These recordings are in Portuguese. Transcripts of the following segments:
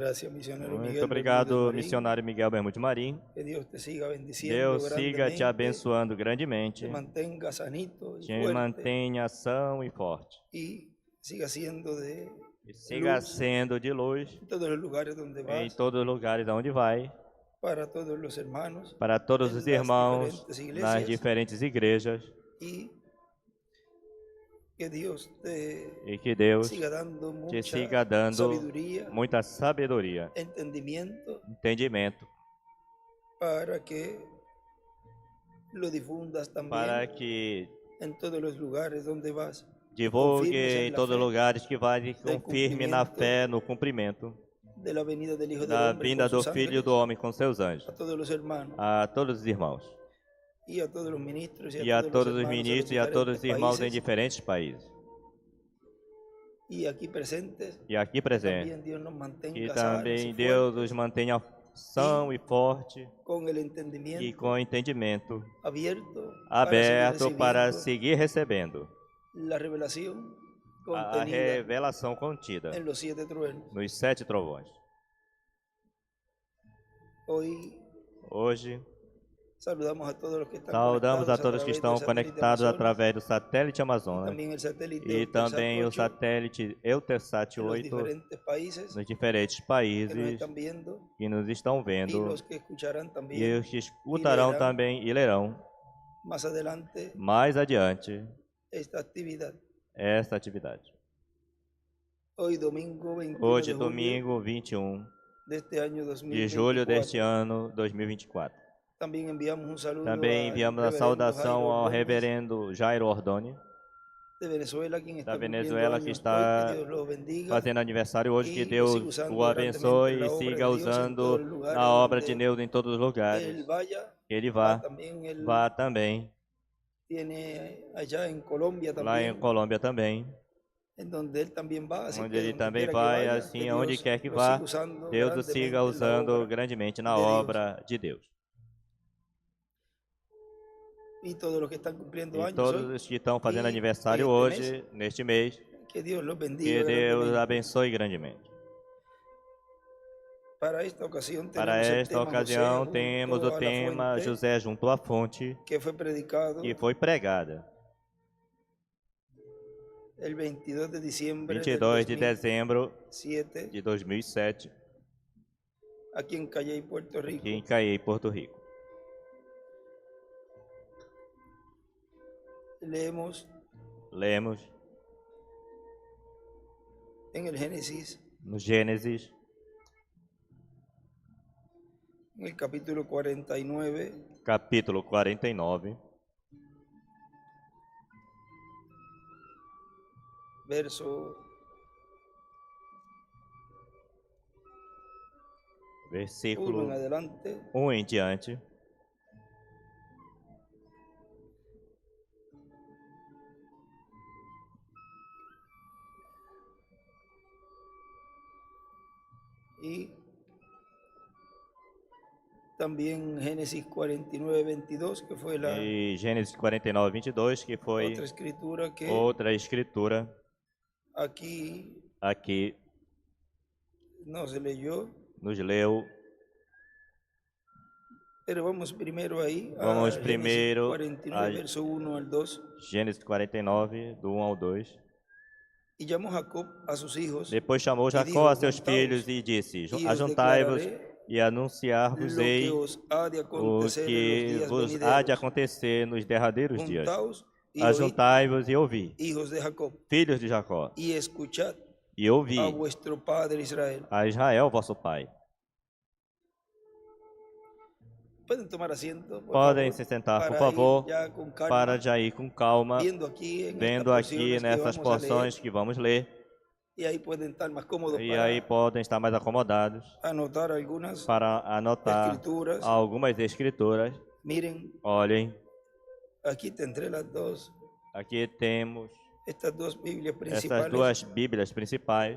Gracias, misionero Muito Miguel obrigado, Bermúdez Marín. missionário Miguel Bermude Marim. Que Dios te siga bendiciendo Deus siga te grandemente, abençoando te grandemente, mantenga sanito y te fuerte mantenha são e forte, y siga siendo de e siga luz sendo de luz en todos los lugares donde em vas, todos os lugares aonde vai, para todos los hermanos para todos en os las irmãos diferentes nas iglesias, diferentes igrejas, y que Dios te e que Deus siga dando te mucha siga dando sabiduría, muita sabedoria, entendimiento, entendimento, para que lo difundas para también que en todos los lugares donde vas. divulgue em en la todos os fe lugares que vai e del confirme na cumplimiento fé, no cumprimento de la venida del Hijo del da Hombre vinda con do sus Filho ángeles, do Homem com seus anjos, a todos los hermanos a todos os irmãos, y a todos los ministros e a todos os hermanos de ministros los e a todos diferentes os irmãos em países diferentes países. y aquí presentes, E aqui que presente, también Dios nos que mantenga sanos também y Deus fuertes os mantenha são e forte con el e entendimiento com entendimento abierto aberto para recibiendo seguir recebendo la revelación a contenida revelação contida en los 7 truenos. nos 7 trovões. Hoy Hoje, saludamos a todos los que están saudamos a conectados todos que estão conectados através do satélite y Amazonas también el satélite e também o Eutelsat 8 satélite Eutelsat en los 8 diferentes países nos diferentes que nos países están viendo que nos estão y vendo los que escucharán e también os que escutarão também e lerão más adelante mais adiante esta actividad. esta atividade. Hoy domingo 21 Hoje, de julio domingo 21 de este año de julho 2024. deste ano 2024. También enviamos un saludo Também al enviamos a reverendo saudação Jairo ao Ordóñez, reverendo Jairo Ordoni, de Venezuela, quien está da cumpliendo Venezuela, que años está hoy. Que Dios los bendiga fazendo aniversário hoje. Que y lo Deus siga usando o abençoe grandemente en la e obra siga de Dios en usando todos los lugares na obra de donde Deus em todos os lugares. él vaya. Que ele vá También él também, tiene allá en Colombia lá em también, Colômbia também, en donde él también va, así onde que ele donde também quiera que vai, vaya, assim, que aonde Dios quer que lo vá, siga usando Deus o grandemente siga en la usando obra grandemente na de Dios. obra de Deus. Y todos los que están cumpliendo E años todos hoy, os que estão fazendo y aniversário este hoje, neste mês, que Dios los que bendiga Deus grandemente. abençoe grandemente. Para esta ocasión Para tenemos el esta tema ocasião, José temos junto o a la tema fuente, José junto à fonte, que fue predicado que foi pregada el 22 de diciembre 22 de del dezembro 2007 de 2007, aquí en Calley, Puerto Rico. aqui em Caiei, Porto Rico. Leemos Lemos en el Génesis, no Gênesis, en el capítulo 49, capítulo 49, verso versículo 1 en adelante. 1 em diante. Y también Génesis 49, 22, que fue la E Gênesis 49, 22, que foi otra escritura que outra escritura aquí aqui no se leyó. nos leu. Pero vamos primero ahí Vamos a primeiro Génesis 49, a verso 1 al 2. Gênesis 49, do 1 ao 2. Y llamó Jacob a sus hijos Depois chamou e Jacó dijo, a seus "Juntaos, filhos e disse: e os Ajuntai-vos declararé e anunciar-vos-ei lo que os ha de o acontecer en los que días vos há de venideros. acontecer nos derradeiros dias. Juntaos y oíd, Ajuntai-vos e ouvi, hijos de Jacob, filhos de Jacó, y escuchad e ouvi a vuestro padre Israel." a Israel, vosso pai. Pueden tomar asiento, por Podem favor, se sentar, por para favor, ir ya con calma, para já ir com calma, viendo aquí en vendo estas aqui porciones que nessas vamos a leer, porções que vamos ler, y ahí pueden estar más cómodos e aí para podem estar mais acomodados anotar algunas para anotar escrituras. algumas escrituras. Miren, Olhem, aquí tendré las dos, aqui temos estas dos Biblias essas principales, duas Bíblias principais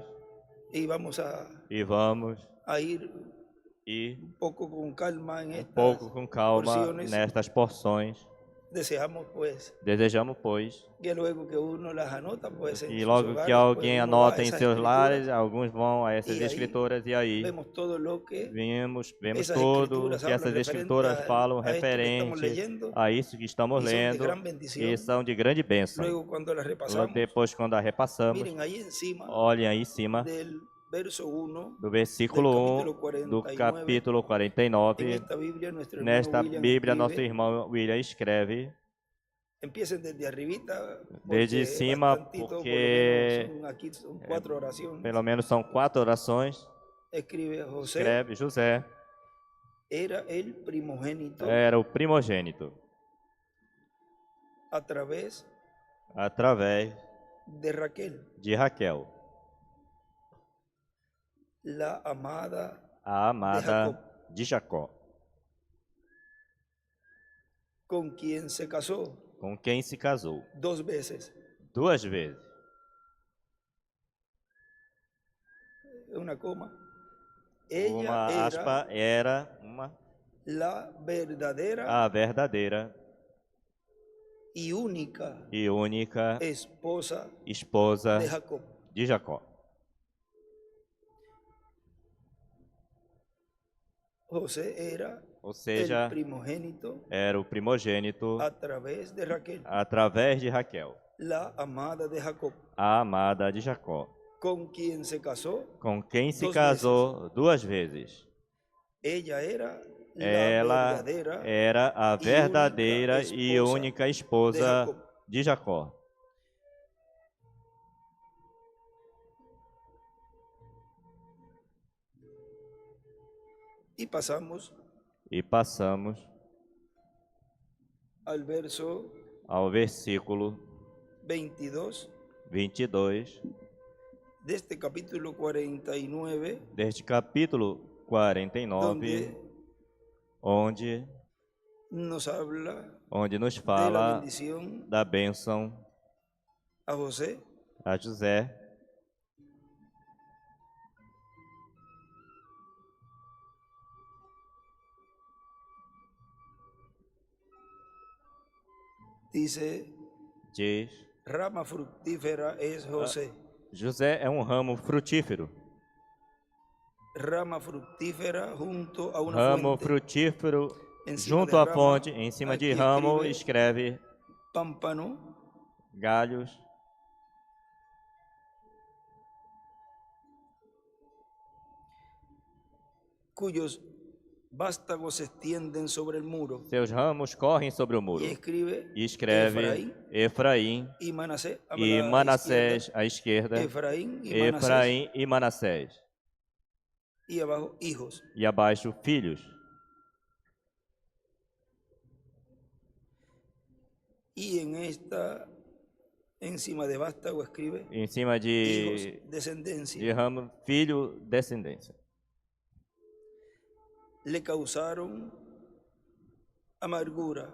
y vamos e vamos a ir ir un poco con calma en um estas pouco com calma porciones nestas porções Deseamos pues Desejamos, pois, que luego que uno las anota pues en e sus logo hogares, que pues, alguém uno va a anota em esas seus lares, escrituras alguns vão a essas e aí escrituras, e aí vemos todo lo que vemos esas tudo escrituras que hablan essas referente escrituras falam a esto que estamos referente leyendo a isso que estamos y son de lendo, gran e bendición. são de grande bênção. Luego cuando las repasamos, Depois, quando a repassamos, miren ahí encima olhem aí em cima del verso 1 do del versículo capítulo 1 do 49, capítulo en 49. esta Biblia nuestro hermano Nesta William Bíblia, nosso escribe, irmão William escreve empiecen desde arribita, desde porque cima, bastantito, por lo porque menos aquí son 4 oraciones. pelo menos são 4 orações. Escribe José, Escreve era José, el primogénito era o primogênito, a través através de Raquel, de Raquel, la amada a amada de Jacó, con quien se casó com quem se casou 2 veces. 2 vezes. Una coma. Ella Uma era aspa era la verdadera a verdadeira y única e única esposa esposa de Jacob. de Jacó. José era Ou seja, el primogénito era o primogênito a través de Raquel, através de Raquel, la amada de Jacob, a amada de Jacó, con quien se casó. com quem se 2 casou 2 vezes. Ella era la Ela verdadera era a verdadeira e única esposa de Jacó. Y pasamos E passamos al verso ao versículo 22 22 de este capítulo 49, deste capítulo 49, donde onde nos habla nos de la fala bendición da bênção a José, a José. dice, Diz: rama fructífera es José. José é um ramo frutífero. Rama fructífera junto a una Ramo fuente. frutífero Encima junto de à rama, fonte, em cima de aqui ramo escreve Pámpano, galhos, cuyos vástagos se extienden sobre el muro. seus ramos correm sobre o muro. Y escribe E escreve Efraim y Manasés a e la Manassés à esquerda, Efraín y Manasés, Efraim e Manassés, y abajo hijos. e abaixo filhos. Y en esta, encima de vástago escribe Em cima hijos, de descendencia. ramo, filho, descendência. Le causaron amargura,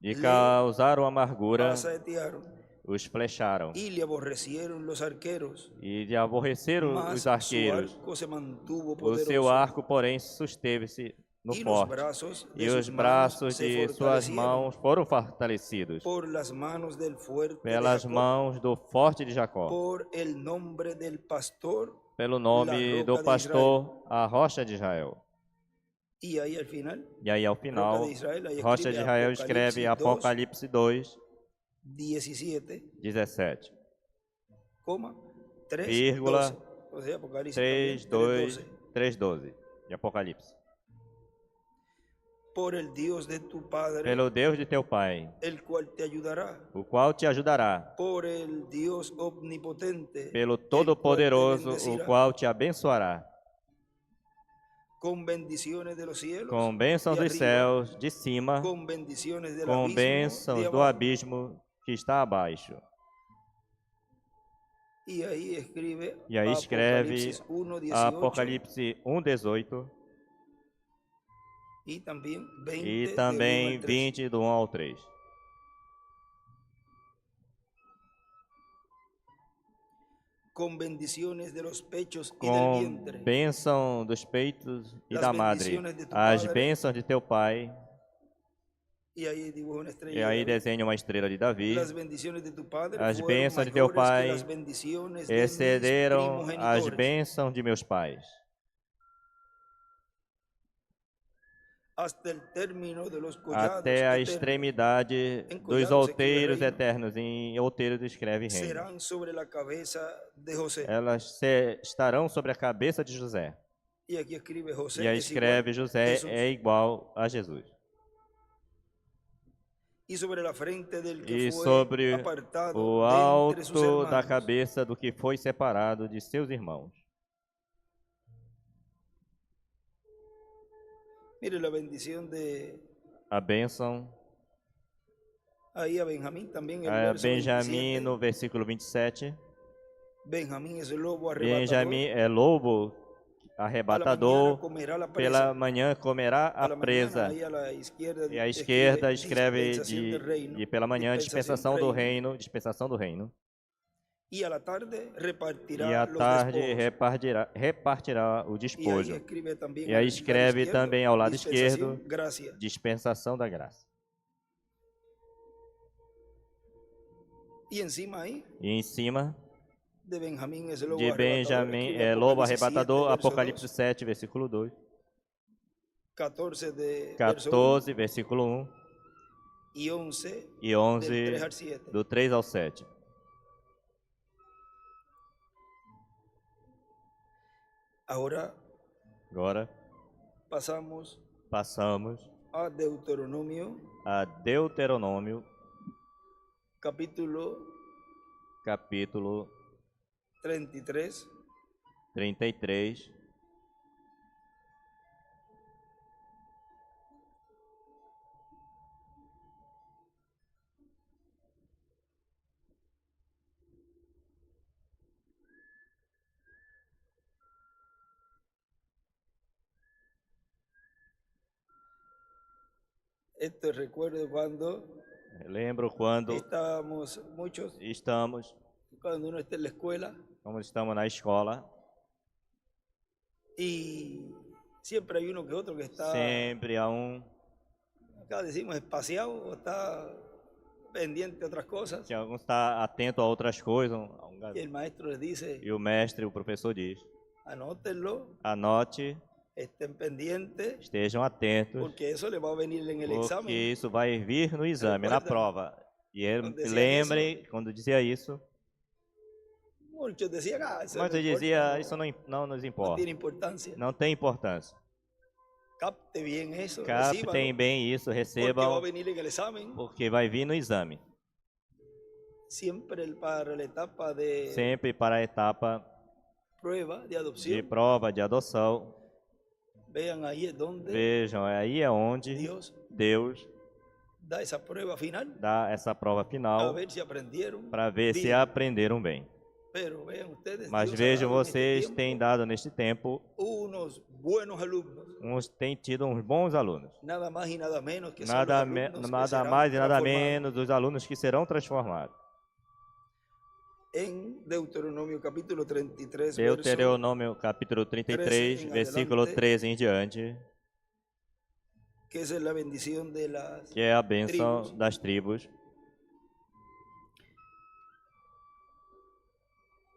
E causaram amargura, pasaetearon os flecharam. y le aborrecieron los arqueros. E de aborreceram Mas os su arqueiros. arco se mantuvo O poderoso. seu arco, porém, susteve-se no y los forte. brazos de E sus os manos braços se de suas fortalecieron mãos foram fortalecidos por las manos del fuerte de pelas Jacob, mãos do forte de Jacó, por el nombre del pastor. pelo La nome roca do de pastor, a rocha de Israel. Y ahí al final, E aí, ao final, roca de Israel, ahí rocha de Israel escreve Apocalipsis Apocalipse 2, 17, 17, coma, 3, vírgula, 12. O sea, Apocalipsis 3, también, 2, 3, 12, de Apocalipse. por el Dios de tu Padre, Pelo Deus de teu Pai, el cual te ayudará, o qual te ajudará. por el Dios omnipotente, Pelo el cual te Todo-Poderoso, o bendecirá, qual te abençoará. con bendiciones de los cielos, Com bênçãos de dos arriba, céus de cima, con bendiciones del com abismo bênçãos de do abajo. abismo que está abaixo. Y ahí escribe E aí escreve Apocalipsis 1, 18 Apocalipse 1, 18 y también 20, e del 1 também al 3. 20, do 1 ao 3. Con bendiciones de los pechos y del Com vientre, bênção dos peitos e Las da madre, bendiciones de tu as Padre, bênçãos de teu Pai, Y ahí dibuja una estrella E de aí David. desenha uma estrela de Davi. Las bendiciones de tu padre As fueron bênçãos de teu mayores que pai las bendiciones de mis excederam as primogenitores. bênçãos de meus pais. Hasta el término de los collados Até a eternos extremidade Em dos collados escreve outeiros reino. eternos. Em outeiros escreve reino. serán sobre la cabeza de José. Elas estarão sobre a cabeça de José. Y aquí escribe José E aí es igual escreve a José Jesús. é igual a Jesus. Y sobre la frente del que E fue sobre apartado o de entre sus alto da hermanos. cabeça do que foi separado de seus irmãos. Mire la bendición de A bênção ahí a Benjamín también, el a verso Benjamim 27. no versículo 27. Benjamín es el lobo arrebatador. Benjamim é lobo A la mañana arrebatador. comerá la presa. Pela manhã comerá A a la mañana, presa. ahí a la izquierda E à esquerda escreve dispensación del reino, e pela manhã dispensação do reino, dispensação do reino. Y a la tarde repartirá E à los tarde despojos. repartirá o Y ahí despojo. escribe también E al aí lado escreve izquierdo, também ao lado dispensación, esquerdo, gracia. dispensação da graça. Y encima ahí E em cima de Benjamín es el lobo de arrebatador, Benjamim escribe é lobo Apocalipsis 7, arrebatador, verso Apocalipse 2, 7, versículo 2. 14 de verso 1 14, versículo 1 y 11 e del 11 3 al 7. do 3 ao 7. Ahora Agora passamos a Deuteronômio, capítulo 33, 33. Esto recuerdo cuando Lembro quando estábamos muchos, estamos, cuando uno está en la escuela como estamos na escola, y siempre hay uno que otro que está, sempre há acá decimos espaciado o está pendiente de otras cosas, que algum está atento a outras coisas, y el maestro les dice, e o mestre, o professor diz: anótenlo, anote, estén pendientes, estejam atentos, porque eso le va a venir en el porque examen. isso vai vir no exame, na Recuerda prova. E ele quando dizia lembre, quando dizia isso, Muchos decían, eso mas no ele importa, dizia: isso não nos no importa, tiene importancia. não tem importância. Capte bien eso, Captem recíbalo, bem isso, porque va a recebam, venir en el examen. porque vai vir no exame. Siempre para la etapa de Sempre para a etapa prueba, de de adopción. prova, de adoção. Vean ahí es donde Vejam, aí é onde Deus Deus da esa prueba final, dá essa prova a final ver si aprendieron para ver se bien. aprenderam bem. Pero vean ustedes, Mas Dios ha vejam, dado en este vocês tiempo têm dado neste tempo, unos buenos alumnos, têm tido uns bons alunos. nada más y nada menos que son Nada, los alumnos que nada serán mais e nada transformados. menos dos alunos que serão transformados. En Deuteronomio capítulo 33, verso Deuteronômio capítulo 33, 13 em versículo adelante, 13 em diante, que esa es la bendición de las que é a bênção tribus. das tribos.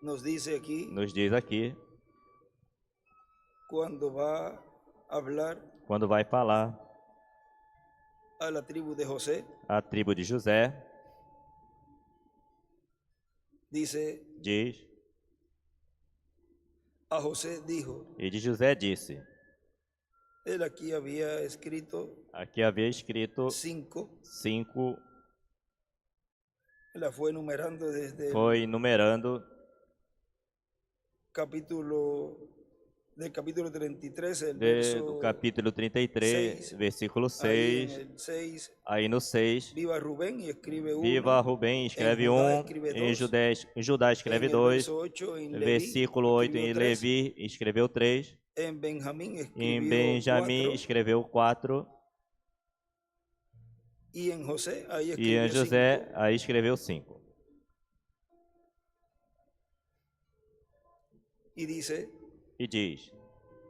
Nos dice aquí, Nos diz aqui, cuando va a hablar quando vai falar a la tribu de José, a tribo de José, dice, diz, a José dijo, e de José disse, él aquí había escrito aqui havia escrito 5, 5, la fue enumerando desde foi el numerando del capítulo 33, el do verso capítulo 33, 6, versículo ahí en 6, el 6, aí no 6, viva Rubén y escribe 1, viva Rubem, escreve Judá 1, escreve em 2, Judá en escreve el 2, verso 8, en Leví versículo 8 em escribió 3, Levi escreveu 3, en Benjamín em escribió Benjamim 4, escreveu 4, y en José ahí e escribió em José 5. aí escreveu 5. Y dice, E diz,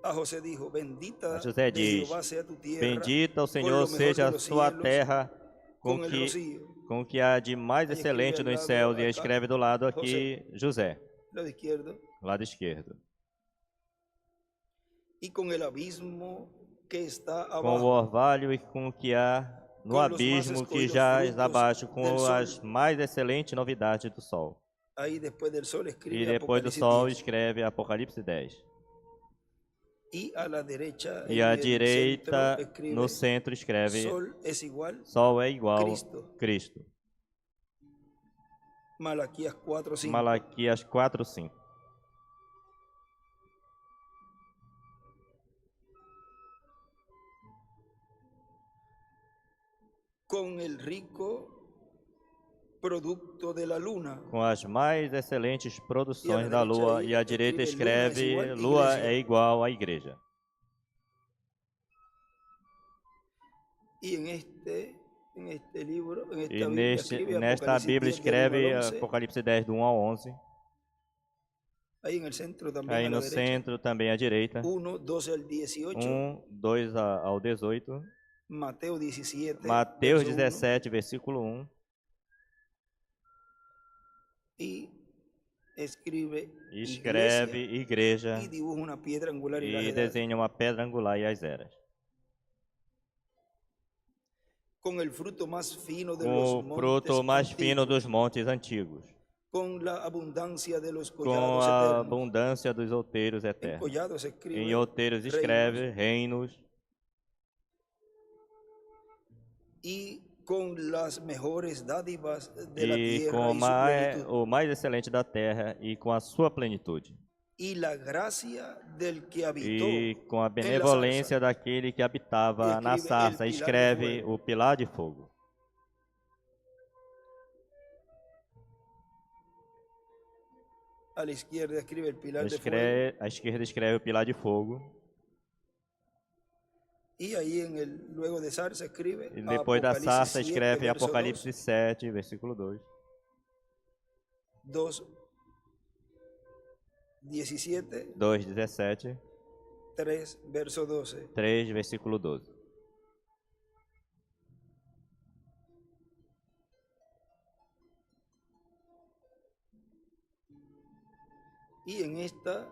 A José dijo, bendita A José de diz: Jehová sea tu tierra, bendita o con Senhor lo mejor seja de a los sua cielos, terra con el rocío. com o que há de mais Aí excelente escreve nos ao céus. lado E acá, escreve do lado aqui José, lado izquierdo, lado esquerdo. y con el abismo que está Com o abajo, orvalho e com o que há no com os mais abismo que escolhidos jaz frutos abaixo, del com sol. as mais excelentes novidades do sol. Ahí después del sol E escribe depois do Apocalipsis sol 10. escreve Apocalipse 10. Y a la derecha, E en à el centro, direita, escribe, no centro, escreve: sol es igual, Sol é igual Cristo. Cristo. Malaquías 4:5. Malaquias 4:5. Con el rico producto de la luna. Com as mais excelentes produções da direita lua. aí E à direita escreve: escreve: Lua Lua é é igual à igreja. Y en este libro, en esta E Biblia, escribe nesta Apocalipsis Bíblia 10 del 1 al escreve 11. Apocalipse 10, do 1 ao 11. Ahí en el centro también Aí a la no derecha. centro, também à direita, 1, 12 al 18. 2 ao 18. Mateo 17, Mateus verso 1. 17, versículo 1. Y escribe Escreve igreja y dibuja una piedra angular y las e edades. desenha uma pedra angular e as eras. Con el fruto más fino de Com los o montes fruto mais fino antiguos, dos montes antigos. con la abundancia de los Com collados a eternos. abundância dos outeiros En eternos. collados escribe Em outeiros escreve reinos. Y con las mejores dádivas de la E tierra com y su plenitud. o mais excelente da terra e com a sua plenitude. Y la gracia del que habitó E com a en la benevolência zarza. daquele que habitava na Escreve sarça. el pilar de Escreve fuego. o pilar de fogo. A la izquierda escribe el pilar de fuego. À esquerda escreve o pilar de fogo. Y ahí luego de zarza escribe E depois da Apocalipsis sarça 7, escreve verso Apocalipse 7, versículo 2. 2, 17, 2, 17. 3, verso 12. 3, versículo 12. Y en esta,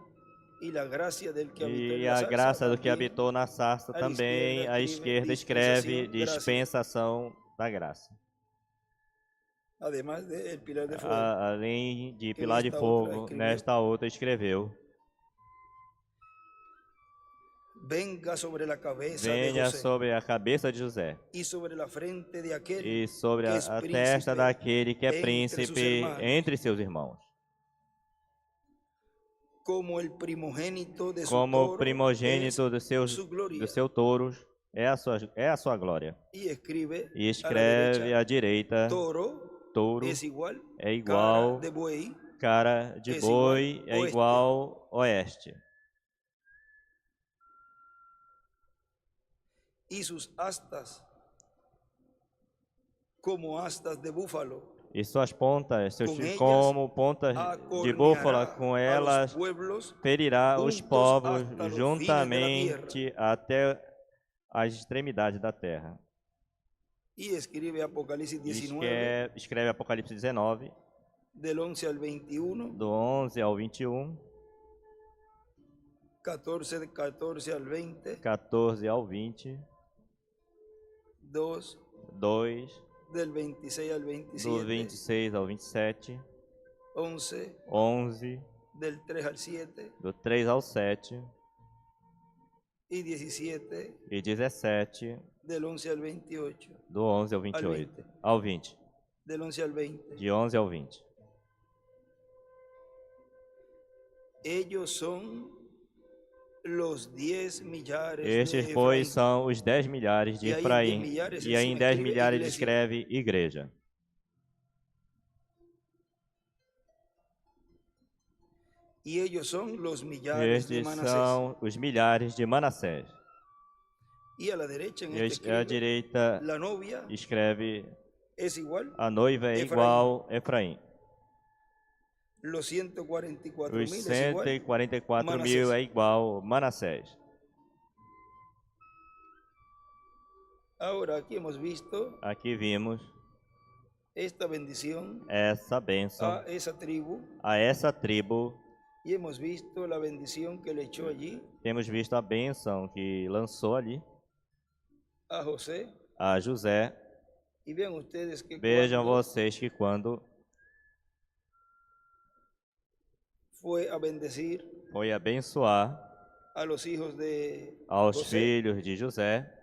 y la gracia del que habitó en E la a zarza graça do que también, habitou na sarça à também, esquerda à esquerda escreve dispensação da graça. además del pilar de fuego. Além de pilar de fogo, nesta outra escreveu: Venga sobre la cabeza de venha José sobre a cabeça de José y sobre la frente de aquel e sobre que es a príncipe testa daquele que é entre sus príncipe hermanos. entre seus irmãos. como el primogénito de su Como o toro primogênito es su gloria. do seu touros é a sua glória. Y escribe E a escreve la à direita: touro es igual, é igual, cara de buey, cara de es boi igual é oeste. igual oeste. y sus astas como astas de búfalo. E suas pontas, Com ellas como pontas de búfala, com elas ferirá os povos juntamente até as extremidades da terra. Y escribe Apocalipsis 19, Escreve Apocalipse 19, del 11 al 21, do 11 ao 21, 14 al 20, 14 ao 20, 2, 2, del 26 al do 27, 26 ao 27, 11, 11, del 3 al 7, do 3 ao 7, y 17, e 17, del 11 al 28, do 11 ao 28, ao 20, del 11 al 20. de 11 ao 20. Ellos son los 10 millares Estes, de pois, Efraín. são os 10 milhares de E aí, Efraim. 10 milhares, E aí em 10 milhares igreja. escreve igreja. Y ellos son los millares de Estes Manasés. são os milhares de Manassés. Y a la derecha, en E este à escribe, direita la novia escreve: es igual, a noiva é Efraim. igual Efraim. los 144 Os mil es igual, 144 Manassés. mil é igual Manassés. Ahora aquí hemos visto Aqui vimos esta bendición essa bênção a esa tribu a essa tribo. y hemos visto la bendición que le echó allí Temos visto a bênção que lançou ali a José. a José. Y vean ustedes que Vejam cuando vocês que quando fue a bendecir foi abençoar a los hijos de aos José, filhos de José,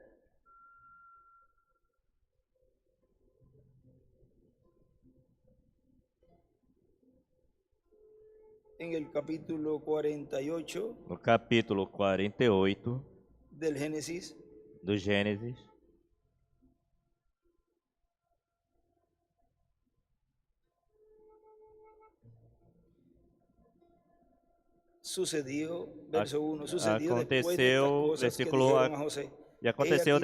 en el capítulo 48 no capítulo 48 del Génesis, do Gênesis, sucedió, verso 1, sucedió después de estas aconteceu, cosas que versículo dijeron a José. E aconteceu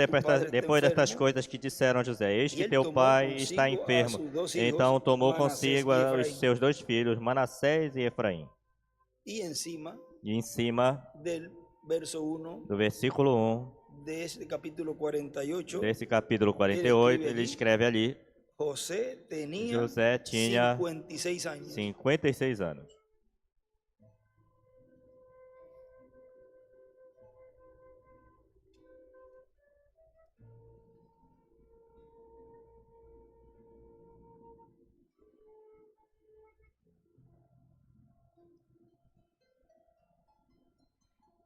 depois destas coisas que disseram a José: Eis que teu pai está enfermo. Então tomou consigo os seus 2 filhos, Manassés e Efraim. E em cima do versículo 1 desse capítulo 48, desse capítulo 48, ele escreve ali: José tinha 56 anos.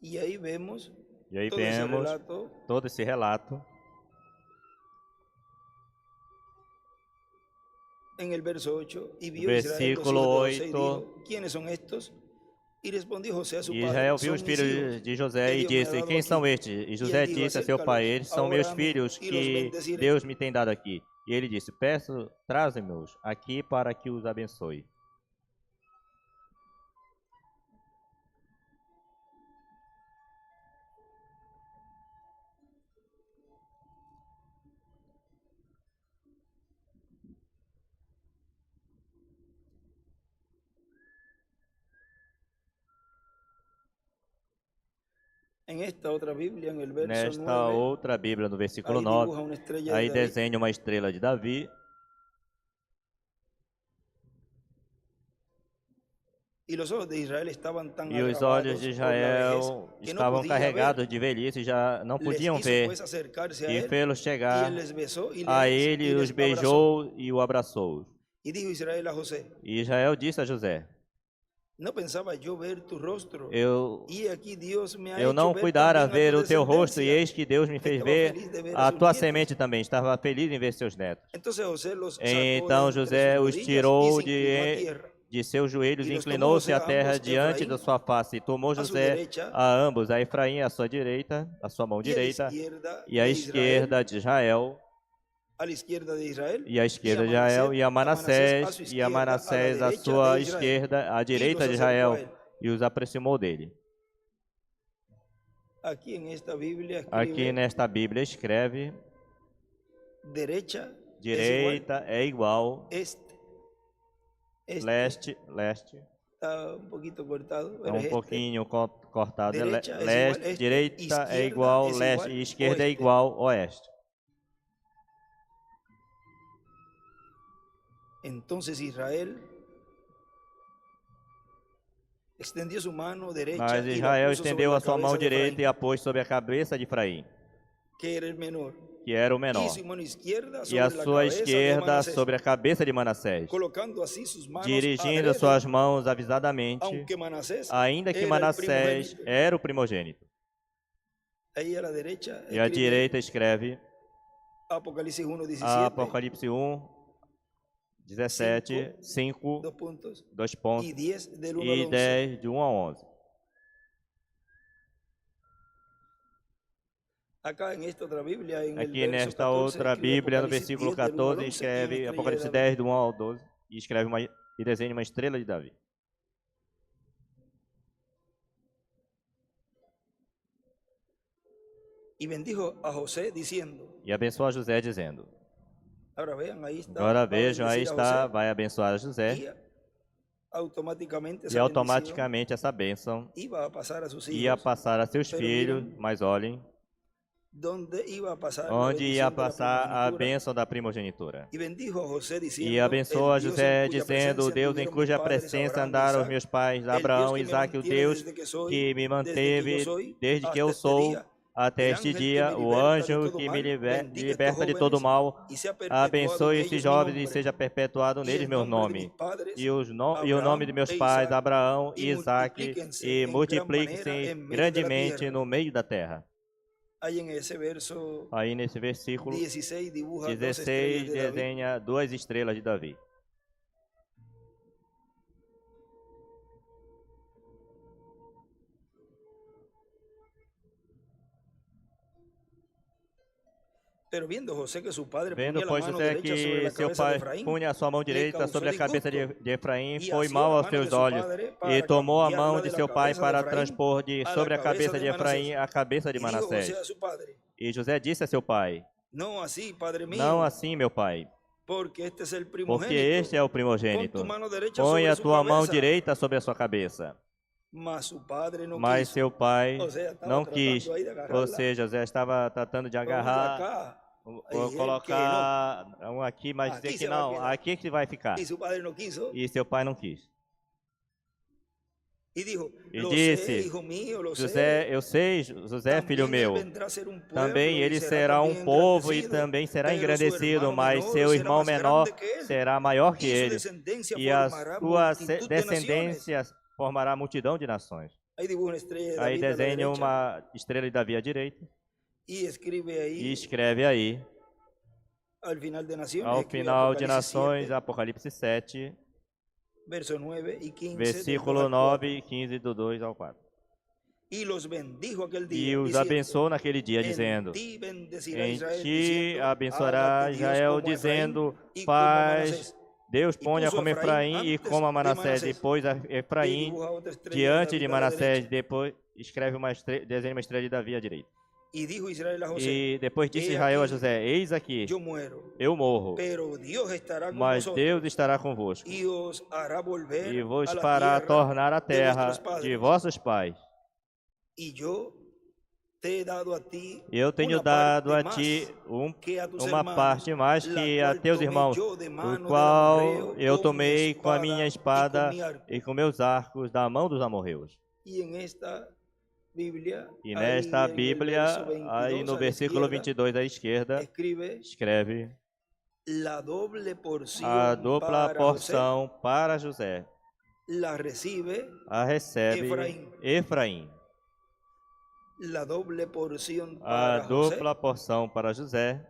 E aí vemos todo esse relato. En el verso 8, y vio versículo 8, ¿quiénes son estos? Y respondió José a su padre, Israel viu os filhos de José e disse: Quem são estes? E José disse a seu pai: Eles são meus filhos que Deus me tem dado aqui. E ele disse: Peço, traze-me-os aqui para que os abençoe. Nesta outra Bíblia, no versículo 9, aí desenha uma estrela de Davi. E os olhos de Israel estavam carregados de velhice e já não podiam ver. E fê-los chegar a ele, os beijou e o abraçou. E Israel disse a José: Eu não cuidara ver o teu rosto, e eis que Deus me fez ver a tua semente também. Estava feliz em ver seus netos. Então José os tirou de seus joelhos e inclinou-se à terra diante da sua face. E tomou José a ambos, a Efraim à sua direita, a sua mão direita, e à esquerda de Israel, e à esquerda de Israel, e a Manassés à sua esquerda, à direita de Israel, e os aproximou dele. Aqui nesta Bíblia escreve: direita é igual, leste, está um pouquinho cortado, é um pouquinho cortado, leste, direita é igual leste e esquerda é igual oeste. Entonces Israel extendió su mano derecha. Mas Israel estendeu a sua mão direita e a pôs sobre a cabeça de Efraim, que era o menor, e a sua esquerda sobre a cabeça de Manassés, dirigindo suas mãos avisadamente, ainda que Manassés era o primogênito. E à direita escreve Apocalipse 1, 17, 5, 2 pontos, e 10, de 1 a 11. Aqui nesta outra Bíblia, no versículo 14, escreve Apocalipse 10, do 1 ao 12, e desenha uma estrela de Davi. E abençoou a José, dizendo: Agora vejam, aí está, vai abençoar a José. E automaticamente essa bênção ia passar a seus filhos, mas olhem, onde ia passar a bênção da primogenitura. E abençoou a José, dizendo: o Deus em cuja presença andaram os meus pais, Abraão e Isaque, o Deus que me manteve desde que eu sou até este dia, o anjo que me liberta de todo mal, abençoe estes jovens e seja perpetuado neles meu nome. E o nome de meus pais, Abraão e Isaque, e multiplique-se grandemente no meio da terra. Aí nesse versículo 16 desenha 2 estrelas de Davi. Vendo, pois, José que seu pai punha a sua mão direita sobre a cabeça de Efraim, foi mal aos seus olhos, e tomou a mão de seu pai para transpor sobre a cabeça de Efraim a cabeça de Manassés. E José disse a seu pai: não assim, meu pai, porque este é o primogênito. Põe a tua mão direita sobre a sua cabeça. Mas seu pai não quis, ou seja, José estava tratando de agarrar, vou colocar um aqui, mas dizer que não, aqui que vai ficar. E seu pai não quis. E disse: José, eu sei, José, filho meu, também ele será um povo e também será engrandecido, mas seu irmão menor será maior que ele, e a sua descendência formará multidão de nações. Aí desenha uma estrela de Davi à direita e escreve aí, ao final de Nações, Apocalipse 7, versículo 9 e 15, do 2 ao 4. E os abençoou naquele dia, dizendo: em ti abençoará Israel, dizendo: paz, Deus ponha como Efraim e como a Manassés. Depois Efraim diante de Manassés. Depois escreve desenha uma estrela de Davi à direita. E depois disse Israel a José: eis aqui, eu morro, mas Deus estará convosco e vos fará tornar a terra de vossos pais. E eu tenho dado a ti uma parte mais que a teus irmãos, o qual eu tomei com a minha espada e com meus arcos da mão dos amorreus. E nesta Bíblia, aí no versículo 22 à esquerda, escreve a dupla porção para José. A recebe Efraim. A dupla porção para José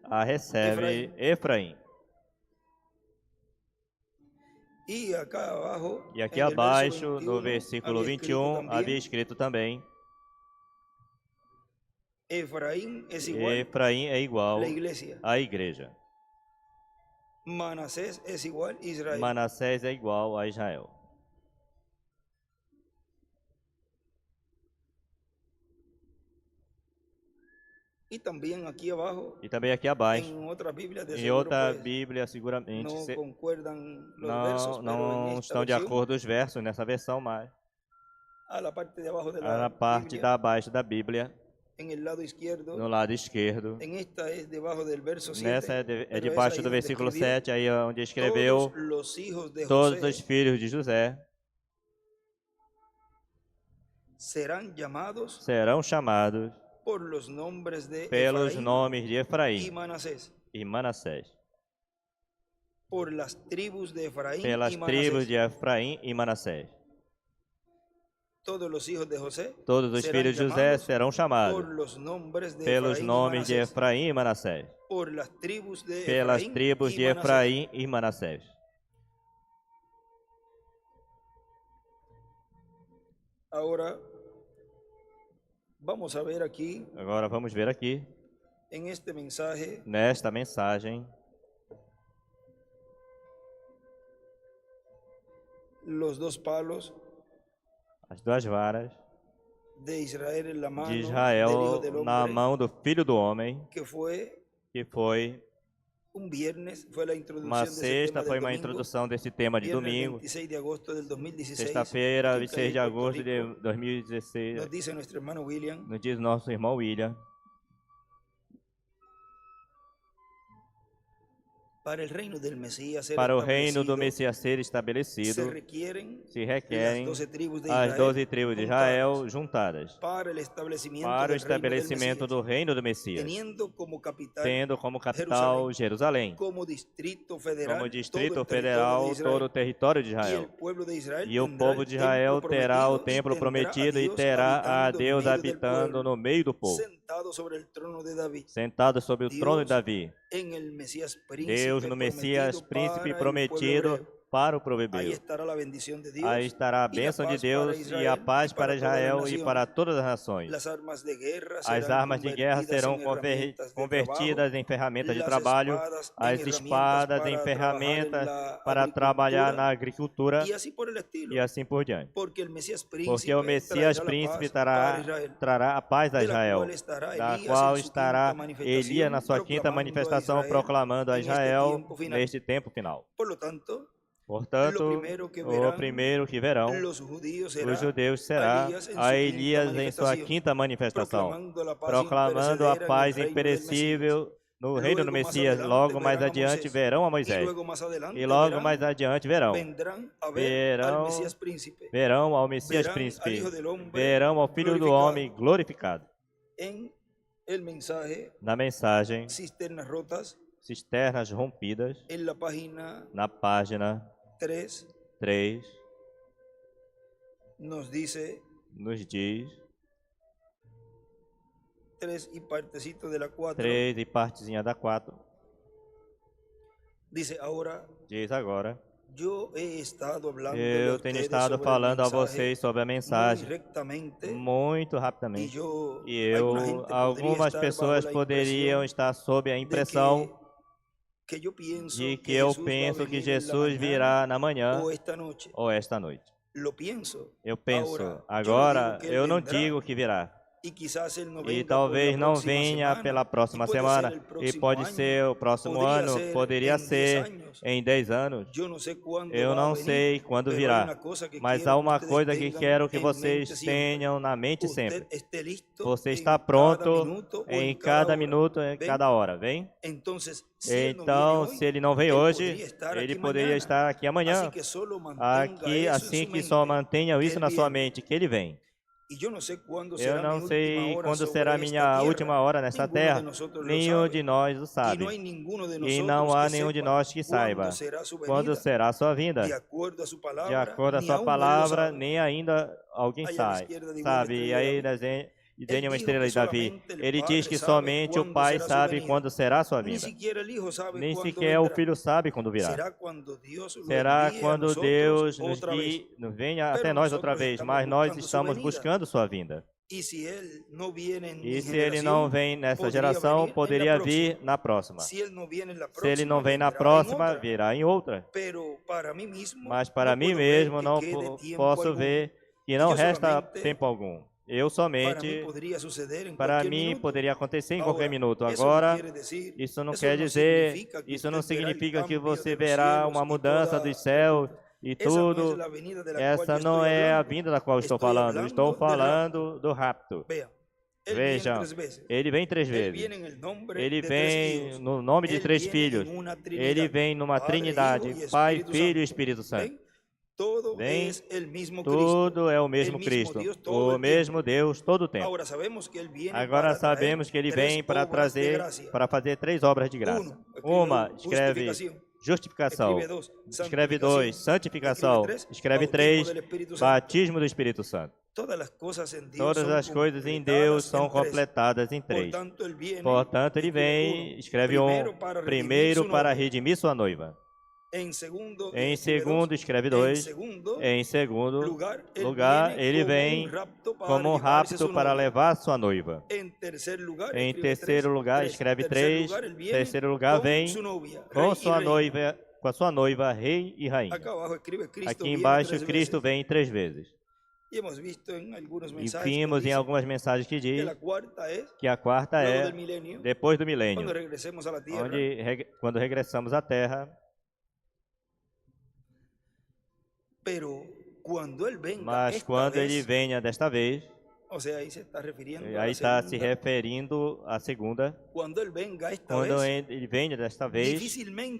a recebe Efraim. E aqui abaixo, no versículo 21, havia escrito também: Efraim é igual à igreja. Manassés é igual a Israel. E também aqui abaixo, em outra Bíblia, seguramente, não estão de acordo os versos nessa versão, mas na parte de abaixo da Bíblia, no lado esquerdo, nessa é debaixo do versículo 7, aí onde escreveu: todos os filhos de José serão chamados pelos nomes de Efraim e Manassés. Pelas tribos de Efraim e Manassés. Todos os filhos de José serão chamados pelos nomes de Efraim e Manassés. Pelas tribos de Efraim e Manassés. Agora vamos ver aqui, nesta mensagem, as duas varas de Israel na mão do Filho do Homem, que foi Uma sexta foi uma introdução desse tema de domingo. Sexta-feira, 26 de agosto de 2016, nos diz nosso irmão William. Para o reino do Messias ser estabelecido, se requerem as 12 tribos de Israel juntadas para o estabelecimento do reino do Messias, tendo como capital Jerusalém, como Distrito Federal todo o território de Israel. E o povo de Israel terá o templo prometido e terá a Deus habitando no meio do povo, sentado sobre o trono de Davi. Deus no Messias, príncipe prometido para o provérbio. Aí estará a bênção de Deus e a paz para Israel e para todas as nações. As armas de guerra serão convertidas em ferramentas de trabalho, as espadas em ferramentas para trabalhar na agricultura e assim por diante. Porque o Messias príncipe trará a paz a Israel, da qual estará Elias na sua quinta manifestação proclamando a Israel neste tempo final. Portanto, o primeiro que verão, os judeus será a Elias em sua quinta manifestação, proclamando a paz imperecível no reino do Messias. Logo mais adiante verão a Moisés, e logo mais adiante verão ao Messias príncipe, verão ao Filho do Homem glorificado. Na mensagem, cisternas rompidas, na página 3, nos diz 3 e partecito de la 4. 3 e partezinha da 4. Diz agora. Eu tenho estado falando a vocês sobre a mensagem muito rapidamente. E algumas pessoas poderiam estar sob a impressão de que eu penso que Jesus virá na manhã ou esta noite. Eu penso. Agora, eu não digo que virá. E talvez não venha pela próxima semana. E pode ser o próximo ano. Poderia ser em 10 anos. Eu não sei quando virá. Mas há uma coisa que quero que vocês tenham na mente sempre. Você está pronto em cada minuto, em cada hora. Vem? Então, se ele não vem hoje, ele poderia estar aqui amanhã. Aqui, assim que só mantenham isso na sua mente, que ele vem. Eu não sei quando será a minha última hora nessa terra. Nenhum de nós o sabe. E não há nenhum de nós que saiba quando será a sua vinda. De acordo à sua palavra, nem ainda alguém sabe. E aí, Daniel, uma estrela de Davi, ele diz que somente o Pai sabe quando será a sua vinda. Nem sequer o Filho sabe quando virá. Será quando Deus nos venha até nós outra vez, mas nós estamos buscando sua vinda. E se ele não vem nessa geração, poderia vir na próxima. Se ele não vem na próxima, virá em outra. Mas para mim mesmo, não posso ver que não resta tempo algum. Eu somente, para mim, poderia acontecer em qualquer minuto. Agora, isso não quer dizer, isso não significa que você verá uma mudança dos céus e tudo. Essa não é a vinda da qual estou falando. Estou falando do rapto. Vejam, ele vem 3 vezes. Ele vem no nome de 3 filhos. Ele vem numa trindade, Pai, Filho e Espírito Santo. Tudo é o mesmo Cristo, o mesmo Deus todo o tempo. Agora sabemos que ele vem para fazer 3 obras de graça. Uma, escreve justificação. Escreve 2, santificação. Escreve 3, batismo do Espírito Santo. Todas as coisas em Deus são completadas em 3. Portanto, ele vem, escreve 1, primeiro para redimir sua noiva. Em segundo, escreve 2. Em segundo lugar, ele vem como um rapto para levar sua noiva. Em terceiro lugar, escreve 3. Em terceiro lugar, vem com a sua noiva, rei e rainha. Aqui embaixo, Cristo vem 3 vezes. E vimos em algumas mensagens que diz que a quarta é depois do milênio, quando regressamos à Terra. Mas quando ele venha desta vez, aí está se referindo à segunda. Quando ele venha desta vez,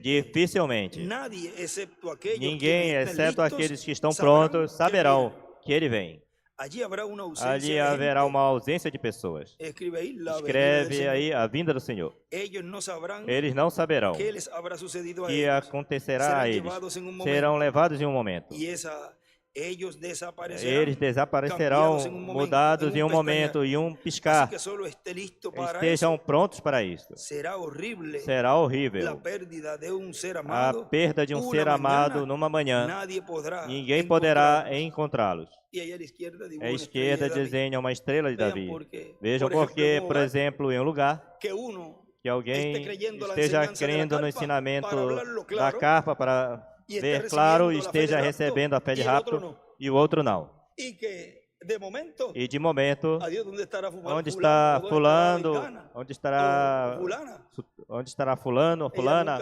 dificilmente ninguém, exceto aqueles que estão prontos, saberão que ele vem. Ali haverá uma ausência de pessoas. Escreve aí a vinda do Senhor. Eles não saberão o que acontecerá a eles. Serão levados em um momento. Eles desaparecerão, mudados em um momento, em um piscar. Estejam prontos para isso. Será horrível a perda de um ser amado numa manhã. Ninguém poderá encontrá-los. A esquerda desenha uma estrela de Davi. Vejam porque, por exemplo, em um lugar que alguém esteja crendo no ensinamento da carpa para ver claro e esteja recebendo a fé de rapto, e o outro não. E de momento, onde está fulano, onde estará fulano ou fulana,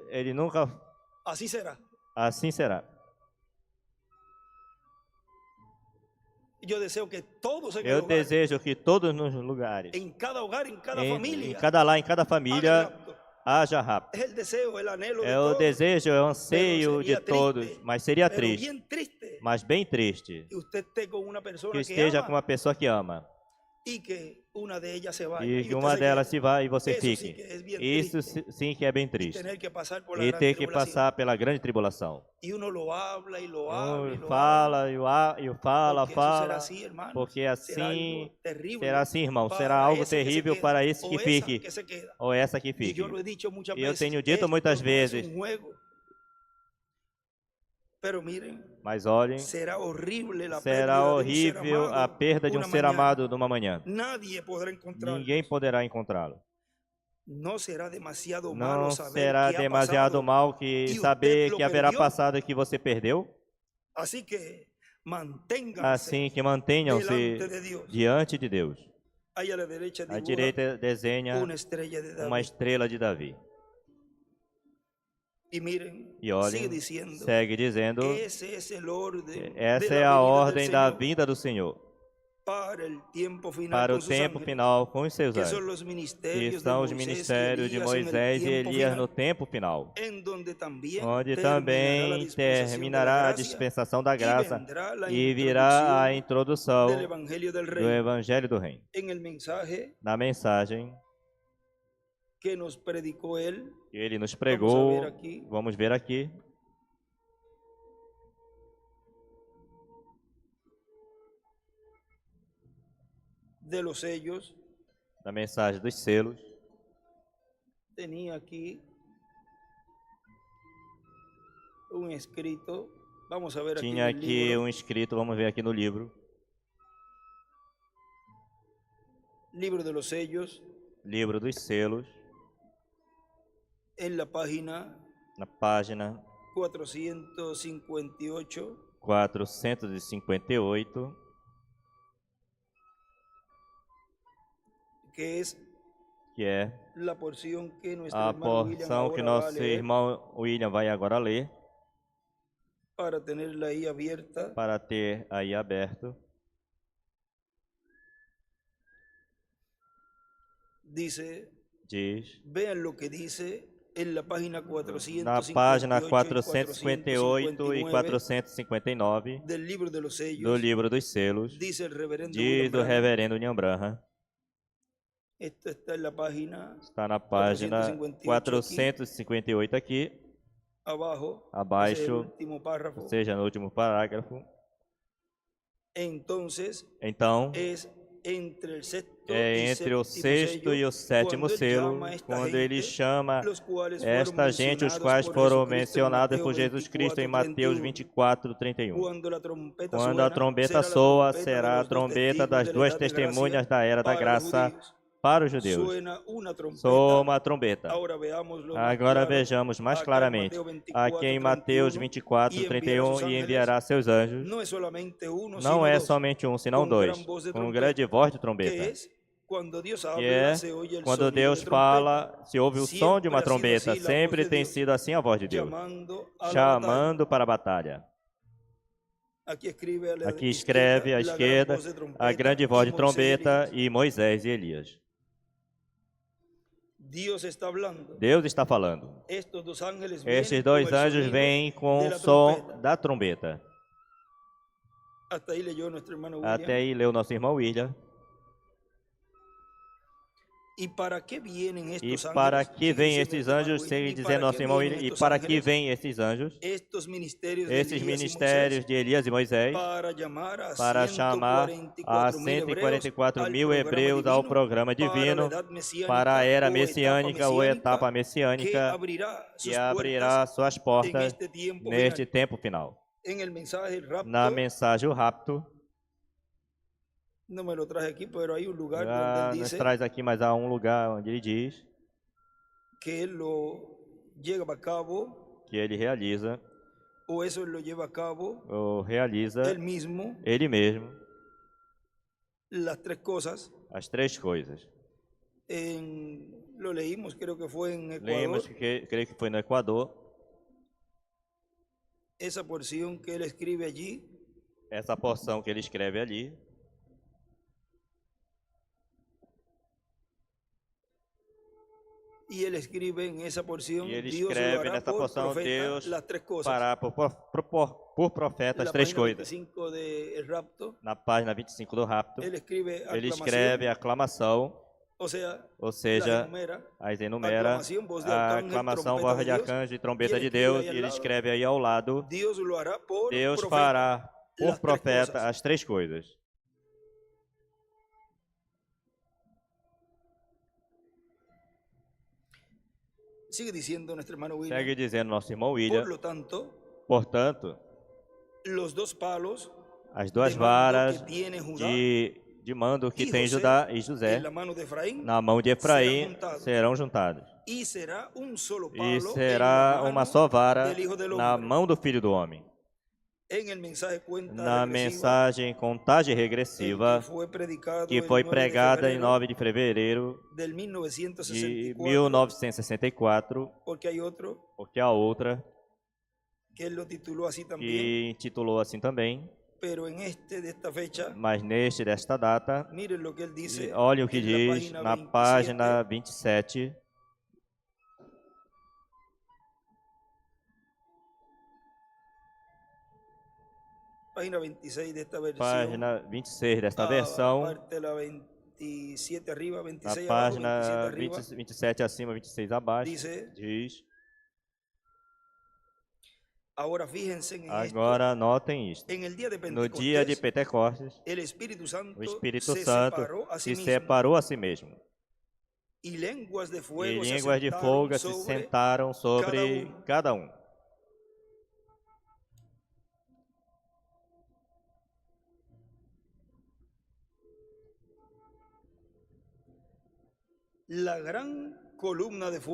ele nunca, assim será. Eu desejo que todos nos lugares, em cada lar, em cada família, haja rapto. É o desejo, é o anseio de todos, mas seria triste, mas bem triste, que esteja com uma pessoa que ama e que uma delas se vá e você fique. Isso sim que é bem triste. E ter que passar pela grande tribulação. Fala, porque assim será assim, irmão. Será algo terrível para esse que fique, ou essa que fique. E eu tenho dito muitas vezes, mas olhem, será horrível a perda de um ser amado numa manhã. Ninguém poderá encontrá-lo. Não será demasiado mal que saber que haverá passado que você perdeu? Assim que mantenham-se diante de Deus. À direita desenha uma estrela de Davi. E olhem, segue dizendo, essa é a ordem da vinda do Senhor para o tempo final com os seus anjos, que são os ministérios de Moisés e Elias no tempo final, onde também terminará a dispensação da graça e virá a introdução do Evangelho do Reino. Na mensagem que ele nos pregou, vamos ver aqui. Na mensagem dos selos, tinha aqui um escrito, vamos ver aqui no livro. Livro dos selos. Na página 458, que é a porção que nosso irmão William vai agora ler, para ter aí aberto. Diz, na página 458 e 459 do livro dos selos, diz o reverendo William Branham. Está na página 458 aqui, abaixo, ou seja, no último parágrafo. Então, entre o sexto e o sétimo selo, quando ele chama esta gente, os quais foram mencionados por Jesus Cristo em Mateus 24:31. Quando a trombeta soa, será a trombeta das duas testemunhas da era da graça. para os judeus soa uma trombeta. Agora vejamos mais claramente. Aqui em Mateus 24, 31, e enviará seus anjos. Não é somente um, senão dois, com grande voz de trombeta. Que é, quando Deus fala, se ouve o som de uma trombeta, sempre tem sido assim a voz de Deus, chamando para a batalha. Aqui escreve à esquerda a grande voz de trombeta e Moisés e Elias. Deus está falando. Estes dois anjos vêm com o som da trombeta. Até aí leu nosso irmão William. E para que vêm estes anjos, sem dizer nosso irmão William, e para que vêm esses anjos, esses ministérios de Elias e Moisés, para chamar a 144 mil hebreus ao programa divino, para a era messiânica ou etapa messiânica, que abrirá suas portas neste tempo final. Na mensagem, o rapto, não me lo traje aqui, pero hay un lugar donde ele diz, traz aqui, mas há um lugar onde ele diz que ele lleva a cabo, que ele realiza, ou isso ele lleva a cabo, ou realiza ele mesmo, as três coisas. Lo leímos, creo que foi em Equador. Creio que foi no Equador. Essa porção que ele escreve allí. Essa porção que ele escreve ali. E ele escreve nessa porção, Deus fará por profeta as três coisas. Na página 25 do rapto, ele escreve a aclamação, ou seja, as enumera, a aclamação, voz de arcanjo e trombeta de Deus, e ele escreve aí ao lado, Deus fará por profeta as três coisas. Segue dizendo nosso irmão William. Portanto, as duas varas de mando que tem Judá e José na mão de Efraim serão juntadas. E será uma só vara na mão do Filho do Homem. Na mensagem Contagem Regressiva, que foi pregada em 9 de fevereiro de 1964, porque há outra que intitulou assim também, mas neste desta data, olhem o que diz na página 27, página 26 desta versão, na página 27 acima, 26 abaixo, diz: agora notem isto. No dia de Pentecostes, o Espírito Santo se separou a si mesmo. E línguas de fogo se sentaram sobre cada um.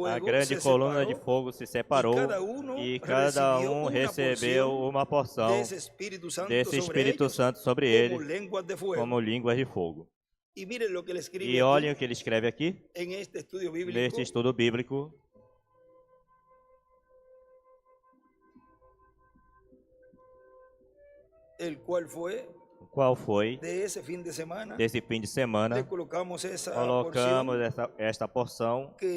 A grande coluna de fogo se separou e cada um recebeu uma porção desse Espírito Santo sobre ele como línguas de fogo. E olhem o que ele escreve aqui, neste estudo bíblico. Qual foi? Desse fim de semana, colocamos esta porção que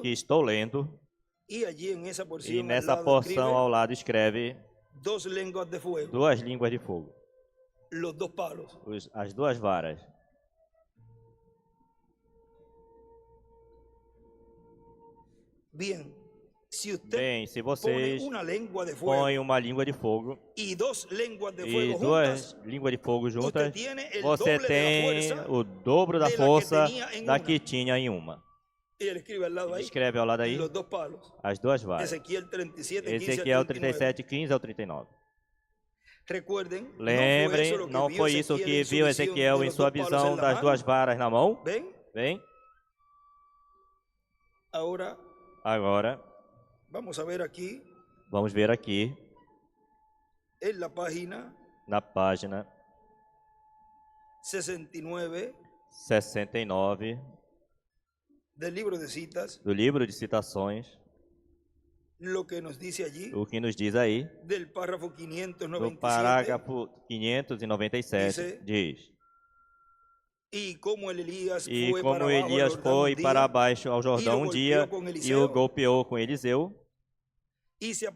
estou lendo, e nessa porção ao lado escreve duas línguas de fogo, as duas varas. Bem, se vocês põem uma língua de fogo e duas línguas de fogo juntas, você tem o dobro da força da que tinha em uma. Ele escreve ao lado aí as duas varas. Ezequiel 37, 15 ao 39. Lembrem, não foi isso que viu Ezequiel em sua visão das duas varas na mão? Vem. Agora, vamos ver aqui. Vamos ver aqui. Na página 69 do livro de citações. O que nos diz aí, do parágrafo 597, diz: E como Elias foi para baixo ao Jordão um dia e o golpeou com Eliseu, e se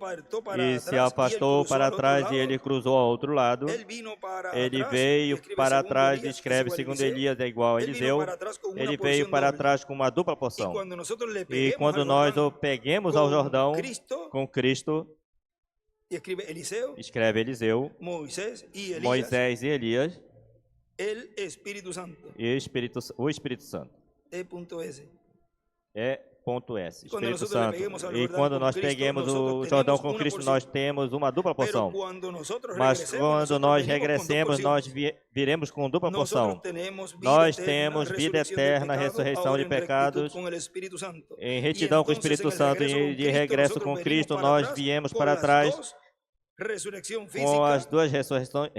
afastou para trás e ele cruzou ao outro lado. Ele veio para trás, escreve segundo Elias, é igual a Eliseu. Ele veio para trás com uma dupla porção. E quando nós o peguemos ao Jordão com Cristo, escreve Eliseu, Moisés e Elias, e o Espírito Santo. E.S. Espírito Santo. E quando nós peguemos o Jordão com Cristo, nós temos uma dupla porção. Mas quando nós regressemos, nós viremos com dupla porção. Nós temos vida eterna, ressurreição de pecados, em retidão com o Espírito Santo e de regresso com Cristo, nós viemos para trás com as duas ressurreições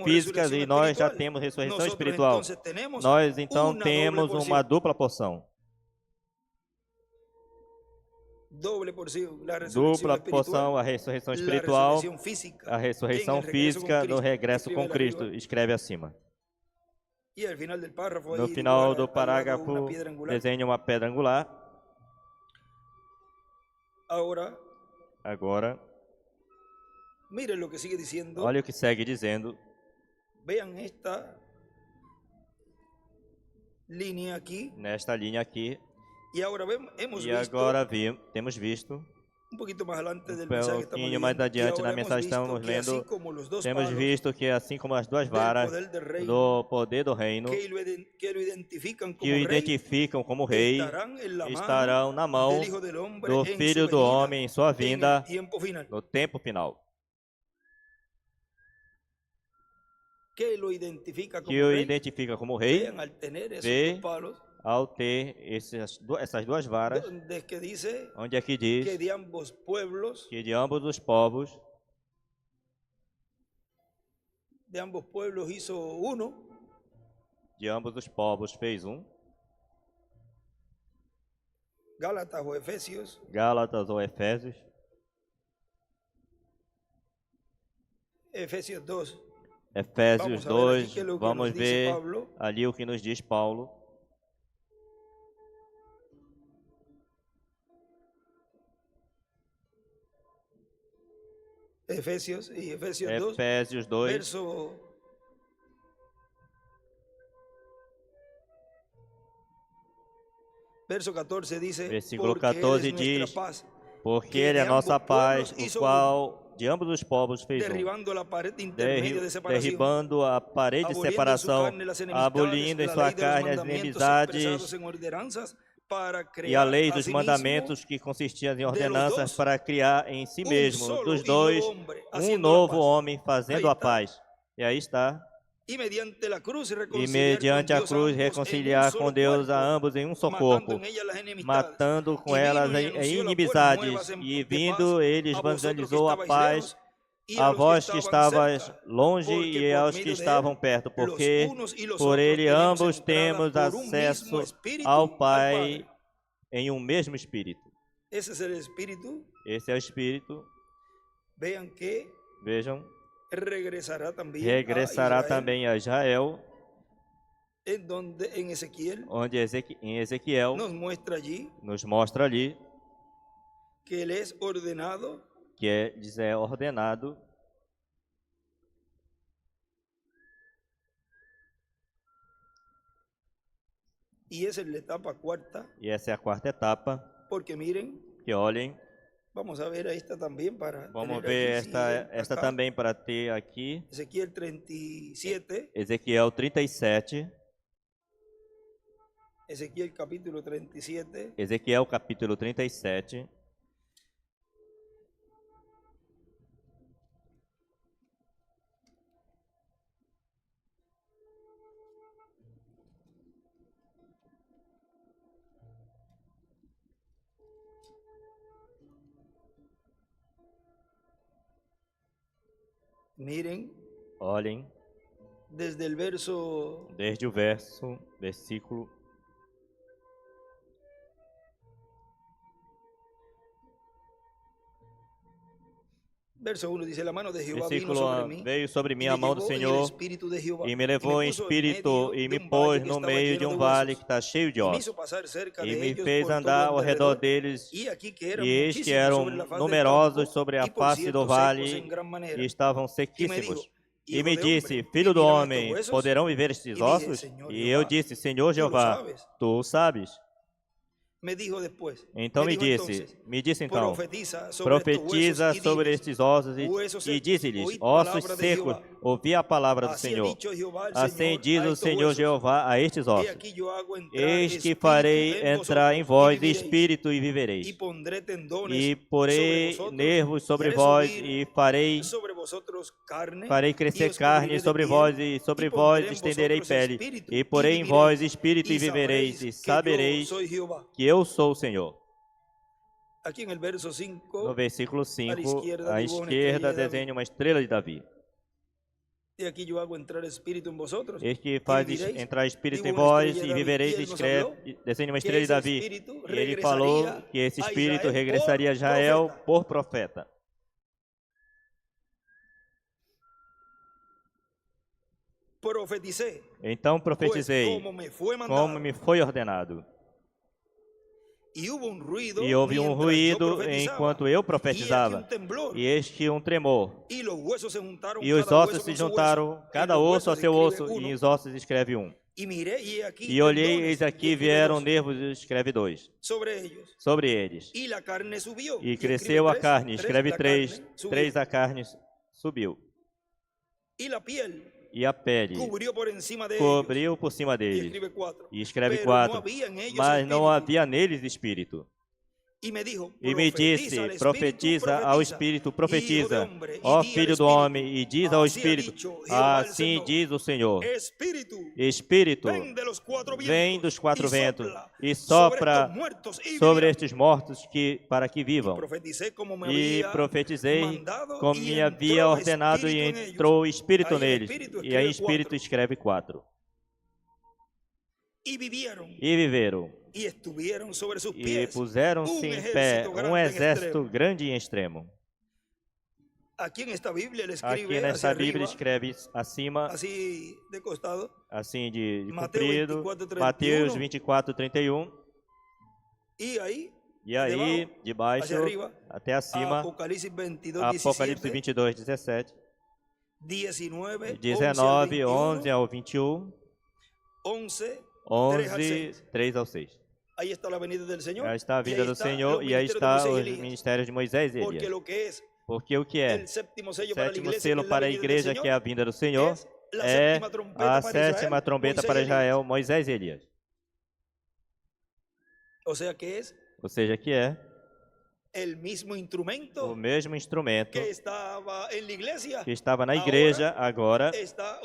físicas e nós já temos ressurreição espiritual. Nós então temos uma dupla porção. Dupla porção, a ressurreição espiritual, a ressurreição física no regresso com Cristo. Escreve acima. No final do parágrafo, desenhe uma pedra angular. Agora, olha o que segue dizendo. Nesta linha aqui. E agora temos visto um pouquinho mais adiante na mensagem estamos lendo, temos visto que assim como as duas varas do poder do reino que o identificam como rei estarão na mão do Filho do Homem em sua vinda no tempo final. Que o identifica como rei, vê ao ter essas duas varas, onde aqui diz que de ambos os povos, de ambos os povos fez um. Gálatas ou Efésios. Efésios 2, vamos ver ali o que nos diz Paulo. Efésios 2, versículo 14 diz, porque Ele é a nossa paz, o qual de ambos os povos fez um, derribando a parede de separação, abolindo em sua carne as inimizades e a lei dos mandamentos que consistiam em ordenanças para criar em si mesmo, dos dois, um novo homem fazendo a paz. E aí está. E mediante a cruz reconciliar com Deus a ambos em um só corpo, matando com elas as inimizades, e vindo ele evangelizou a paz a vós que estavais longe e aos que estavam perto, porque por ele ambos temos acesso ao Pai em um mesmo Espírito. Esse é o Espírito. Vejam. Regressará também a Israel, onde em Ezequiel nos mostra ali que ele é ordenado, e essa é a quarta etapa, porque miren, que olhem. Vamos ver esta também para esta também para ter aqui. Ezequiel 37. Ezequiel capítulo 37. Ezequiel capítulo 37. Miren, olhem, desde o versículo Verso 1 dice, la mano de Jehová veio sobre mim a mão do Senhor e me levou em espírito e me pôs no meio de um vale que está cheio de ossos e me fez andar ao redor deles e eis que eram numerosos sobre a face do vale e estavam sequíssimos. E me disse, filho do homem, poderão viver estes ossos? E eu disse, Senhor Jeová, tu sabes. Então me disse então, profetiza sobre estes ossos e dize-lhes, ossos secos, ouvi a palavra do Senhor. Assim diz o Senhor Jeová a estes ossos, eis que farei entrar em vós espírito e vivereis. E porei nervos sobre vós e farei crescer carne sobre vós e sobre vós estenderei pele. E porei em vós espírito e vivereis e sabereis que eu sou o Senhor. No versículo 5, à esquerda desenha uma estrela de Davi. Eis que faz entrar espírito em vós e vivereis, desenha uma estrela de Davi. E ele falou que esse espírito regressaria a Israel por profeta. Então profetizei, como me foi ordenado. E houve um ruído enquanto eu profetizava, e eis que um tremor, e os ossos se juntaram, cada osso ao seu osso, e os ossos escreve um. E olhei, eis aqui vieram nervos, escreve 2, sobre eles. E cresceu a carne, escreve 3, 3 a carne subiu. E a pele cobriu por cima deles. E escreve 4. Mas não havia neles espírito. E me disse, profetiza ao espírito, profetiza, ó filho do homem, e diz ao espírito, assim diz o Senhor, espírito, vem dos 4 ventos e sopra sobre estes mortos para que vivam. E profetizei como me havia ordenado e entrou espírito neles. E aí espírito escreve 4. E viveram. E puseram-se em pé um exército grande e extremo. Aqui nesta Bíblia escreve acima, assim de comprido, Mateus 24, 31. E aí, de baixo até acima, Apocalipse 22, 17. 19, 11 ao 21. 11, 3 ao 6. Aí está a vinda do Senhor e aí está os ministérios de Moisés e Elias. Porque o que é? O sétimo selo para a igreja, que é a vinda do Senhor, é a 7ª trombeta para Israel, Moisés e Elias. Ou seja, que é o mesmo instrumento que estava na igreja, agora está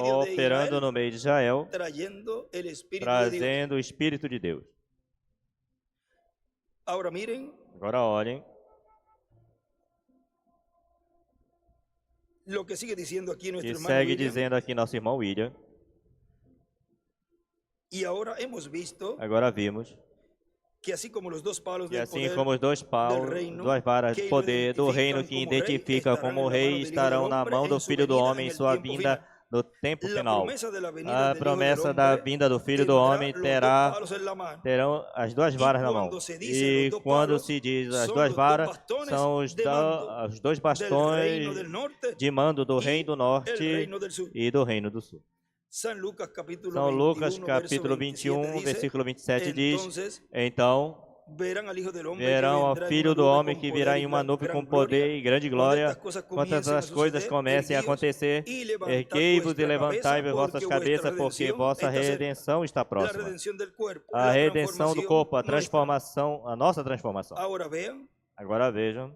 operando no meio de Israel, trazendo o Espírito de Deus. Agora olhem. E segue dizendo aqui nosso irmão William. Agora vimos que assim como os 2 paus, 2 varas de poder do reino que identifica como o rei estarão na mão do Filho do Homem em sua vinda no tempo final. A promessa da vinda do Filho do Homem terão as 2 varas na mão. E quando se diz as 2 varas, são os 2 bastões de mando do Reino do Norte e do Reino do Sul. São Lucas, capítulo 21, versículo 27 diz, então verão ao Filho do Homem que virá em uma nuvem com poder e grande glória. Quando essas coisas comecem a acontecer, erguei-vos e levantai-vos vossas cabeças, porque vossa redenção está próxima. A redenção do corpo, a transformação, a nossa transformação. Agora vejam,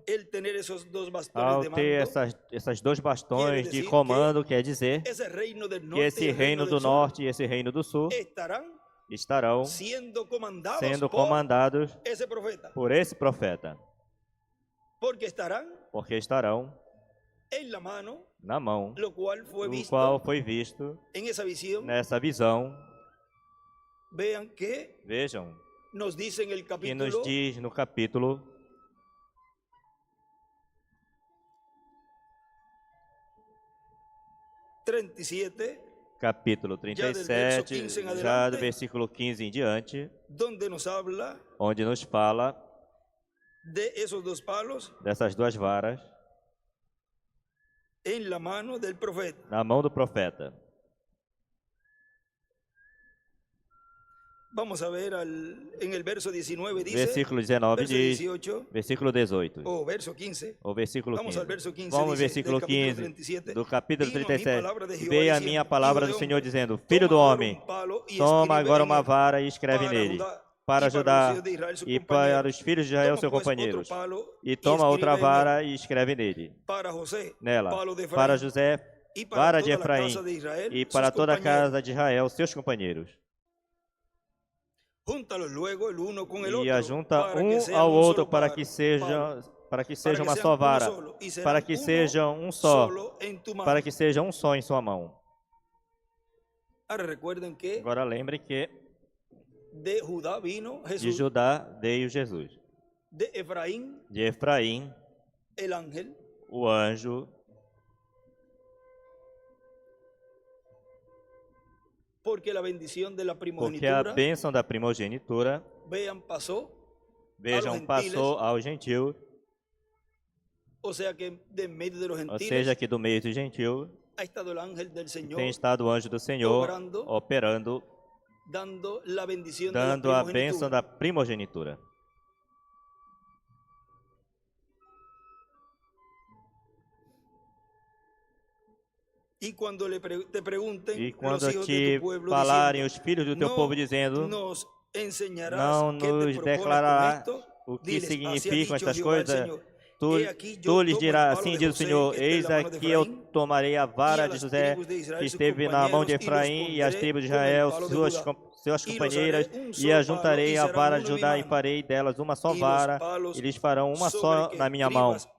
ao ter essas 2 bastões de comando, quer dizer que esse reino do norte e esse reino do sul estarão sendo comandados por esse profeta. Porque estarão na mão, o qual foi visto nessa visão. Vejam que nos diz no capítulo 37, capítulo 37, já do versículo 15 em diante, onde nos fala dessas duas varas na mão do profeta. Vamos a ver en el verso 19 dice, versículo 19 verso diz, 18, versículo 18, o verso 15. ou versículo 15. Vamos al verso 15. Vamos ao dice, versículo del capítulo 15 37, do capítulo "Vino a mí 37. palabra de Jehová Veio a diciendo, minha palavra hijo do de Senhor hombre, dizendo, filho do toma agora homem, palo y toma escribe agora en uma él vara e escreve para nele, Judá para y para Judá los hijos de Israel, sus e para compañeros. os filhos de Israel, Toma seus pues companheiros. otro palo E toma outra escribe en él vara e escreve nele, para José, nela, palo de Efraín, para José, y para vara de toda la Efraim, casa de Israel, e sus para toda a compañeros. casa de Israel, seus companheiros. Júntalos luego el uno con el E otro, ajunta para que um sean ao un outro solo para palo, que seja para que uma sean só uno vara, solo, y serán para que uno seja um só, solo en tu mano. para que seja um só em sua mão. Ahora recuerden que Agora lembre que de Judá vino de Jesús, Judá veio Jesus, de Efraín de Efraim el ángel, o anjo, porque la bendición de la porque a primogenitura, bênção da primogenitura, vejam, pasó, vejam, passou ao gentil, o sea que de medio de los ou gentiles seja, que do meio do gentil ha estado el ángel del Señor tem estado o anjo do Senhor operando, dando la bendición dando de la a bênção primogenitura. da primogenitura. Y cuando te pregunten E los quando hijos de te tu pueblo falarem diciendo, os filhos do teu "No povo dizendo, nos enseñarás não qué te nos propones con declarará esto", o que diles, "Así ha significam dicho estas Jehová el coisas, Señor, tu he aquí yo lhes tomo el dirás, palo assim de diz o José Senhor, que está en eis la mano de aqui eu Efraín, tomarei a y vara a de las José tribus de Israel que sus esteve na mão de compañeros, y los Efraim e as pondré tribos de con el Israel palo de suas Judá, suas y los companheiras, haré un e solo palo, ajuntarei y a serán vara de uno en mi Judá e mano, farei delas uma só y los vara, palos e lhes farão uma sobre só que na minha mão. escribas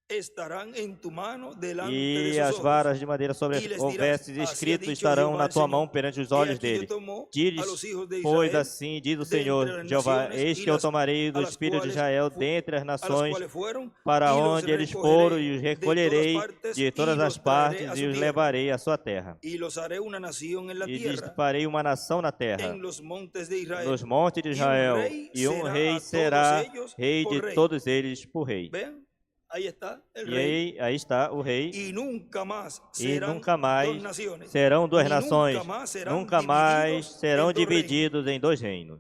estarán en tu mano delante E de as sus ojos. varas de madeira sobre Y les os dirás, vestes "Así ha escritos dicho estarão Jehová na el tua Señor, mão perante os he olhos aquí yo dele. tomo a Diles, los hijos de pois Israel assim diz o de entre Senhor las Jeová, naciones, eis y que eu las tomarei a dos las filhos de Israel cuales dentre as a las nações, cuales fueron, para y los onde eles foram, recogeré e os de todas recolherei partes, de y todas as los traeré partes, a e su os tierra, levarei à sua terra. y los haré una nación en la E lhes tierra, farei uma nação na terra, en los montes de Israel, nos montes de y un Israel, rey e um será rei a todos será ellos rei por de rey. todos eles por rei. Vean, ahí está el E rey, aí está o rei, y nunca más e serán nunca dos mais naciones, serão duas ni nações, nunca más serán nunca mais divididos serão en dos reinos. divididos em dois reinos,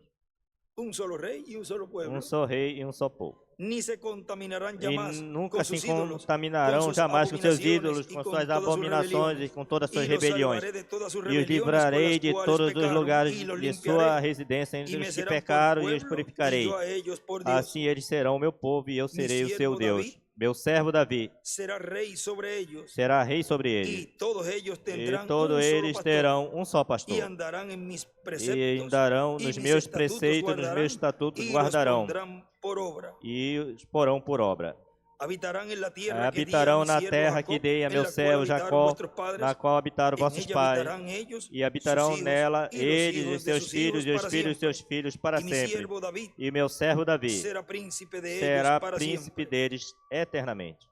Un solo rey y un solo pueblo. um só rei e um só povo. Ni se contaminarán E jamás nunca con se sus ídolos, contaminarão con sus jamais com seus ídolos, abominaciones y com con suas todas sus abominações e rebeliones. com todas as suas Y los rebeliões. salvaré de todas sus E os rebeliones con livrarei las de cuales todos os pecaron, lugares y los de sua limpiaré, residência, y me dos que serán por pecaram, e os pueblo, y purificarei. yo a ellos por Dios. Assim eles serão o meu povo, e eu serei o seu siervo Deus. David Meu servo Davi será rey sobre ellos, será rei sobre y eles. todos ellos E tendrán todos un solo eles pastor, terão um só y pastor. andarán en mis E preceptos, andarão y nos mis meus estatutos preceitos, nos guardarán, meus estatutos y los guardarão, pondrán por obra. e os porão por obra. Habitarán en la tierra que di a Habitarão mi na siervo terra que Jacob, dei a en meu la cual servo habitaron Jacó, vuestros padres, na qual habitaram en vossos ella pais, habitarán ellos, e habitarão sus hijos, nela y los eles, hijos e de seus sus filhos, hijos e os para filhos de siempre. seus filhos para Y mi sempre. siervo David E meu servo Davi será príncipe de ellos será para príncipe siempre, deles eternamente.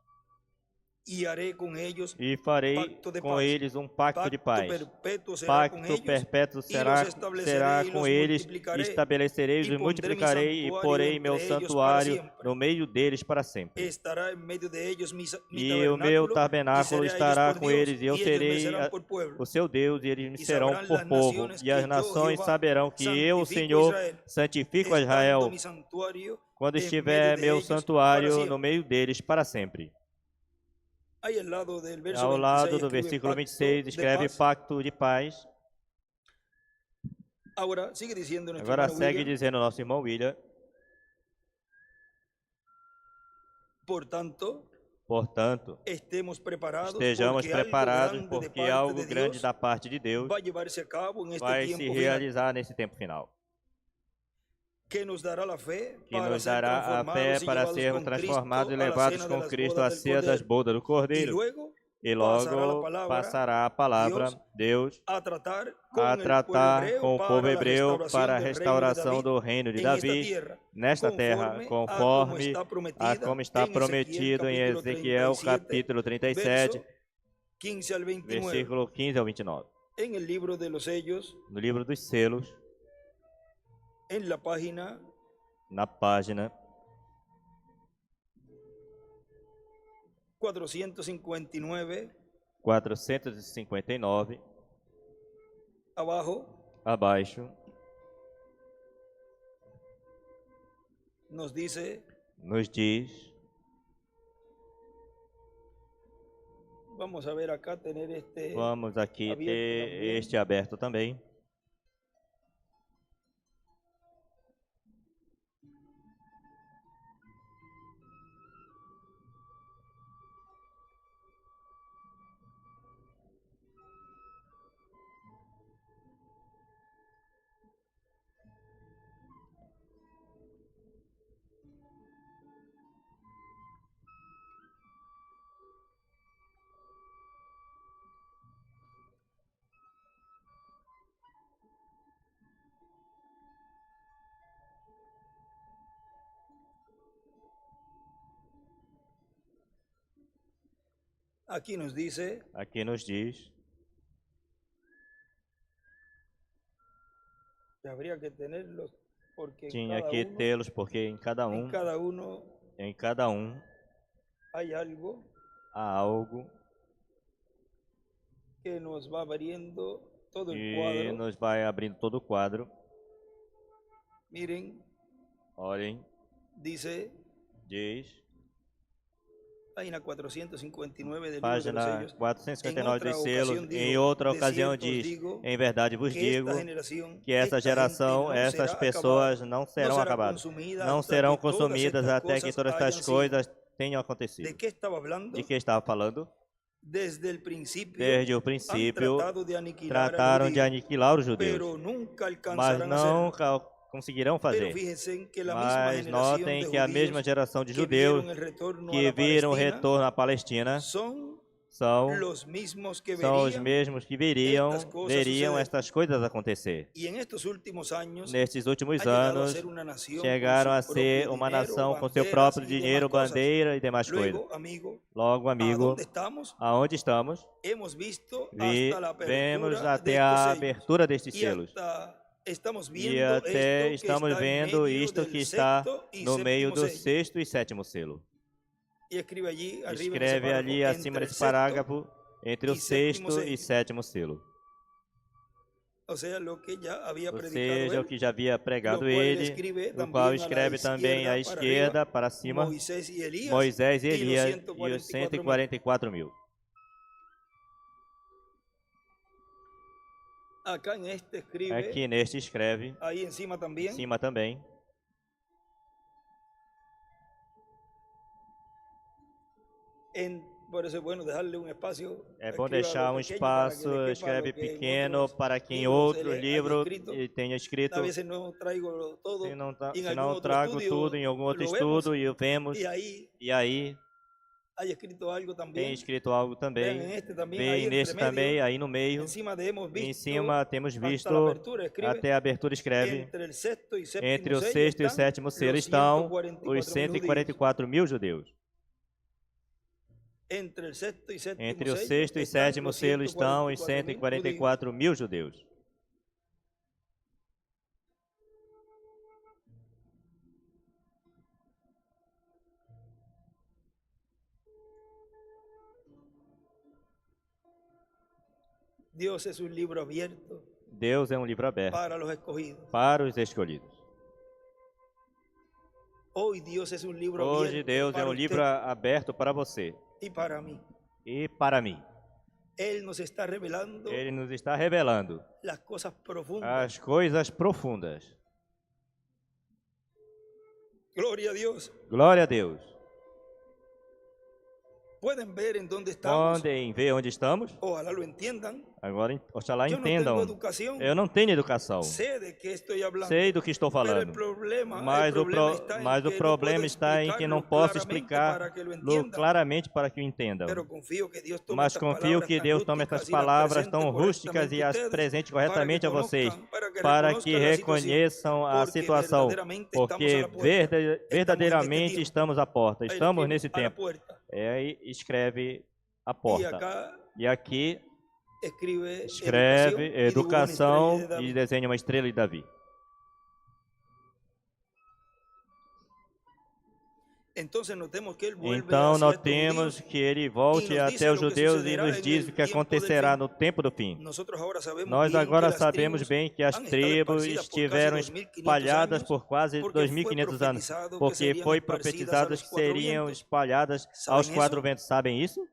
y haré con ellos E farei pacto de com paz. eles um pacto de paz. Perpetuo será con Pacto ellos, perpétuo y los será estableceré y com los eles, multiplicaré, estabelecerei, y os pondré mi multiplicarei, e santuario porei meu entre ellos para santuário siempre. no meio deles para sempre. Estará en medio de ellos mi E o meu tabernáculo, y tabernáculo seré a ellos estará por com Dios, eles, e eu y ellos me serei serán por pueblo. o seu Deus, e eles me E serão saberão por as povo. nações E as que eu, nações Jeová, saberão que eu, santifico Senhor, Israel, santifico a estando Israel, mi santuario quando en estiver medio de meu ellos para santuário siempre. no meio deles para sempre. Aí, ao lado del verso Ao lado 26, do escribe versículo pacto 26, de escreve paz. pacto de paz. Agora, sigue diciendo nuestro Agora hermano segue William, dizendo nosso irmão William. portanto, estejamos preparados, porque algo grande da parte de Deus vai llevarse a cabo en este vai tiempo se final, realizar nesse tempo final. que nos dará a fé Que nos dará a fé para sermos transformados e levados com Cristo à ceia das bodas do Cordeiro. e logo passará a palavra Deus a tratar com o povo hebreu para a restauração do reino de Davi nesta terra, conforme a como está prometido em Ezequiel capítulo 37, versículo 15 ao 29. No livro dos selos, na página 459, abaixo, nos diz, vamos aqui ter este aberto também. Aqui nos diz, tinha que tê-los, porque em cada um há algo que nos vai abrindo todo o quadro. Olhem, diz, página 459 dos selos, em outra ocasião diz, em verdade vos digo, que essa geração, essas pessoas não serão acabadas, não serão consumidas até que todas estas coisas tenham acontecido. De que estava falando? Desde o princípio, trataram de aniquilar os judeus, mas não conseguirão fazer. Mas notem que a mesma geração de judeus que viram o retorno à Palestina são os mesmos que veriam estas coisas acontecer. Nestes últimos anos, chegaram a ser uma nação com seu próprio dinheiro, bandeira e demais coisas. Logo, amigo, aonde estamos? Vemos até a abertura destes selos. E até estamos vendo isto que está no meio do sexto e sétimo selo. Escreve ali acima desse parágrafo, entre o sexto e sétimo selo. Ou seja, o que já havia pregado ele, no qual escreve também à esquerda para cima, Moisés e Elias e os 144 mil. Aqui neste escreve, em cima também. É bom deixar um espaço, escreve pequeno, para que em outro livro tenha escrito. Se não trago tudo em algum outro estudo e vemos, e aí tem escrito algo também, bem neste também, aí no meio, em cima temos visto, até a abertura escreve, entre o sexto e o sétimo selo estão os 144 mil judeus. Entre o sexto e sétimo selo estão os 144 mil judeus. Deus é um livro aberto para os escolhidos. Hoje Deus é um livro aberto para você e para mim. Ele nos está revelando as coisas profundas. Glória a Deus. Podem ver onde estamos? Agora, oxalá entendam. Eu não tenho educação. Sei do que estou falando. Mas o problema está em que não posso explicar claramente para que o entendam. Mas confio que Deus tome essas palavras tão rústicas e as presente corretamente a vocês, para que reconheçam a situação, porque verdadeiramente estamos à porta. Estamos nesse tempo. Aí escreve a porta. E aqui escreve educação e desenha uma estrela de Davi. Então notemos que ele volte até os judeus e nos diz o que acontecerá no tempo do fim. Nós agora sabemos bem que as tribos estiveram espalhadas por quase 2.500 anos, porque foi profetizado que seriam espalhadas aos quatro ventos. Sabem isso?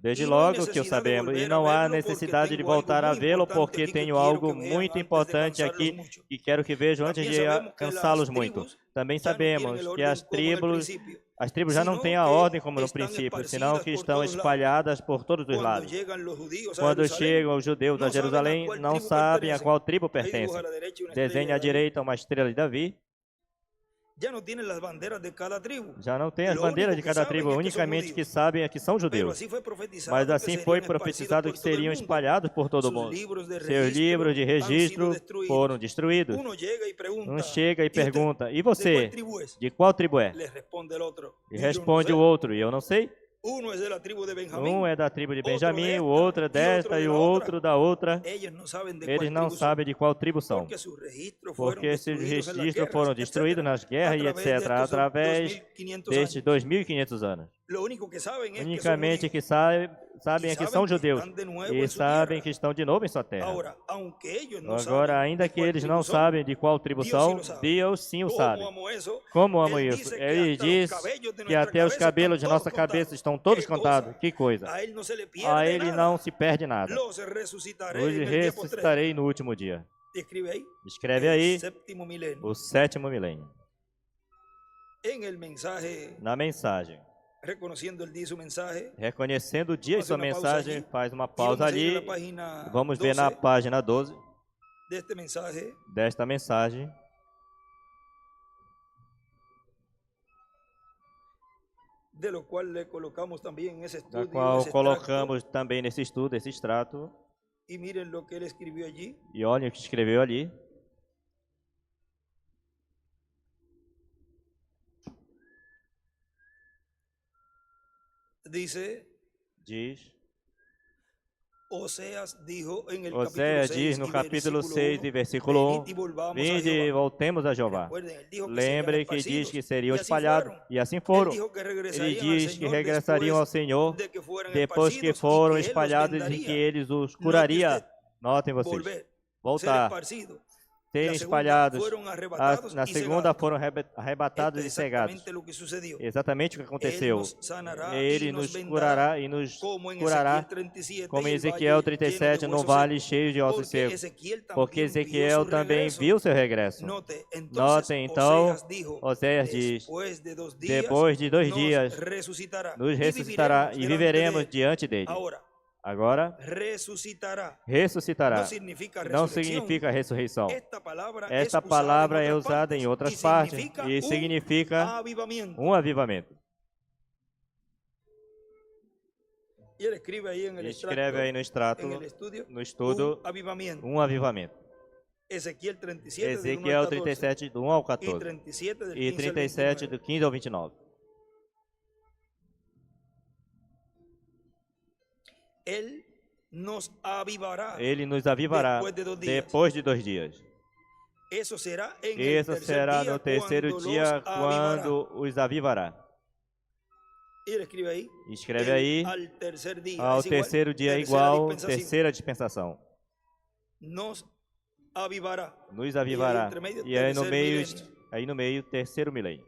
Desde logo que o sabemos, e não há necessidade de voltar a vê-lo, porque tenho algo muito importante aqui e quero que vejam antes de cansá-los muito. Também sabemos que as tribos já não têm a ordem como no princípio, senão que estão espalhadas por todos os lados. Quando chegam os judeus a Jerusalém, não sabem a qual tribo pertencem. Desenha à direita uma estrela de Davi. Já não tem as bandeiras de cada tribo, unicamente que sabem é que são judeus. Mas assim foi profetizado que seriam espalhados por todo o mundo. Seus livros de registro foram destruídos. Um chega e pergunta, e você, de qual tribo é? E responde o outro, e eu não sei. Um é da tribo de Benjamim, o outro é desta e o outro da outra. Eles não sabem de qual tribo são, porque esses registros foram destruídos nas guerras e etc. através destes 2.500 anos. Unicamente que sabem é que são judeus e sabem que estão de novo em sua terra. Agora, ainda que eles não sabem de qual tribo são, Deus sim o sabe. Como amo isso? Ele diz que até os cabelos de nossa cabeça estão todos contados. Que coisa! A ele não se perde nada. Hoje ressuscitarei no último dia. Escreve aí o 7º milênio. Na mensagem. Reconhecendo o dia e sua mensagem, faz uma pausa ali. Vamos ver na página 12 desta mensagem. Da qual colocamos também nesse estudo, esse extrato. E olhem o que escreveu ali. Diz. Oséias diz no capítulo 6, versículo 1, vinde e voltemos a Jeová. Lembre que diz que seriam espalhados, e assim foram. Ele diz que regressariam ao Senhor depois que foram espalhados e que eles os curaria. Notem vocês, voltar. Serem espalhados. Na segunda foram arrebatados e cegados. Exatamente o que aconteceu. Ele nos curará e nos curará, como em Ezequiel 37, num vale cheio de ossos secos. Porque Ezequiel também viu seu regresso. Notem, então, Oséias diz, depois de 2 dias, nos ressuscitará e viveremos diante dele. Agora, ressuscitará não significa ressurreição. Esta palavra é usada em outras partes e significa um avivamento. Escreve aí no extrato, no estudo, um avivamento. Ezequiel 37, do 1 ao 14, e 37, do 15 ao 29. Ele nos avivará depois de 2 dias. Isso será no 3º dia, quando os avivará. Escreve aí, ao 3º dia é igual, 3ª dispensação. Nos avivará. E aí no meio, 3º milênio.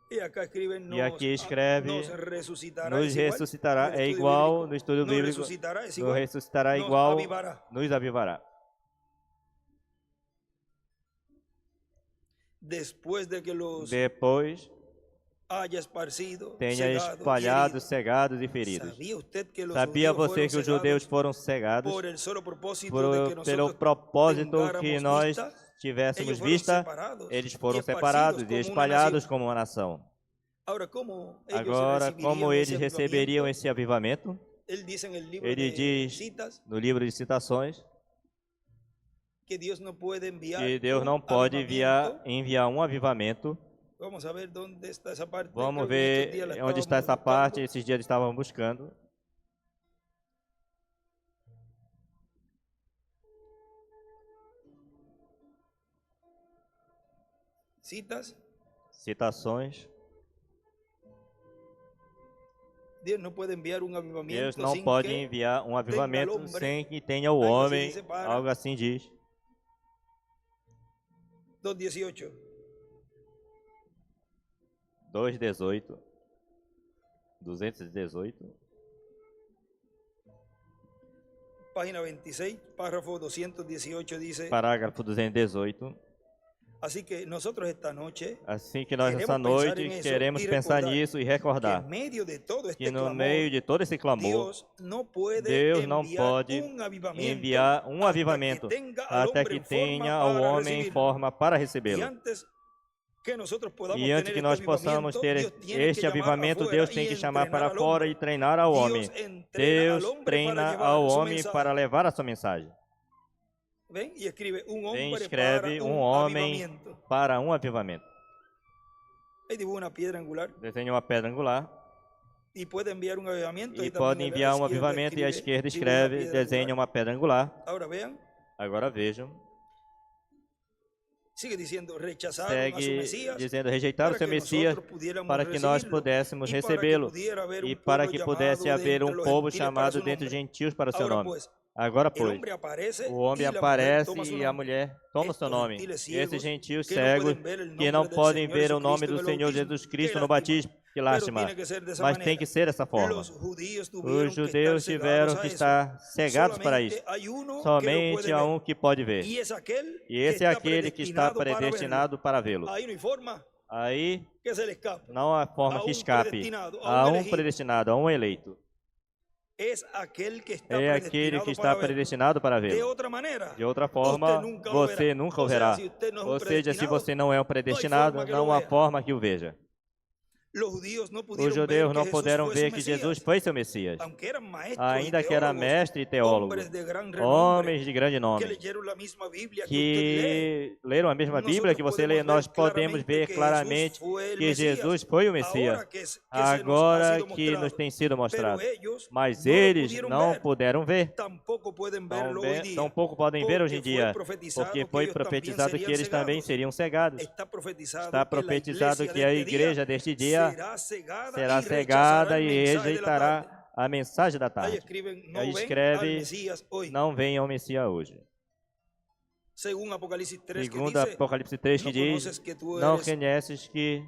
E aqui escreve, nos ressuscitará, é igual, no estudo bíblico, nos ressuscitará igual, nos avivará. Depois tenha espalhado, cegados e feridos. Sabia você que os judeus foram cegados pelo propósito que nós tivéssemos vista? Eles foram separados e espalhados como uma nação. Agora, como eles receberiam esse avivamento? Ele diz no livro de Citações que Deus não pode enviar um avivamento. Vamos ver onde está essa parte. Esses dias estavam buscando. Citações. Deus não pode enviar um avivamento sem que tenha o homem, algo assim diz. 2:18. 2:18. 218. Página 26, parágrafo 218 diz. Parágrafo 218. Assim que nós essa noite queremos pensar nisso e recordar que no meio de todo esse clamor, Deus não pode enviar um avivamento até que tenha o homem em forma para recebê-lo. E antes que nós possamos ter este avivamento, Deus tem que chamar para fora e treinar ao homem. Deus treina ao homem para levar a sua mensagem. Vem e escreve um homem para um avivamento. Desenha uma pedra angular. E pode enviar um avivamento. Um avivamento e à esquerda escreve, desenha uma pedra angular. Agora vejam. Segue dizendo, rejeitar o seu Messias para que nós pudéssemos recebê-lo e para que pudesse haver um povo chamado dentre os gentios para o seu nome. Agora, pois, o homem aparece e a mulher toma o seu nome. Esses gentios cegos que não podem ver o nome do Senhor Jesus Cristo no batismo, que lástima, mas tem que ser dessa forma. Os judeus tiveram que estar cegados para isso. Somente há um que pode ver. E esse é aquele que está predestinado para vê-lo. Aí não há forma que escape. Há um predestinado, há um eleito. É aquele que está predestinado para ver. De outra forma, você nunca o verá. Ou seja, se você não é um predestinado, não há forma que o veja. Os judeus não puderam ver que Jesus foi seu Messias, ainda que era mestre e teólogo, homens de grande nome, que leram a mesma Bíblia que você lê. Nós podemos ver claramente que Jesus foi o Messias, agora que nos tem sido mostrado. Mas eles não puderam ver, tampouco podem ver hoje em dia, porque foi profetizado que eles também seriam cegados. Está profetizado que a igreja deste dia será cegada e rejeitará a mensagem da tarde. Aí escreve, não venha o Messias hoje. Segundo Apocalipse 3 que diz, não conheces que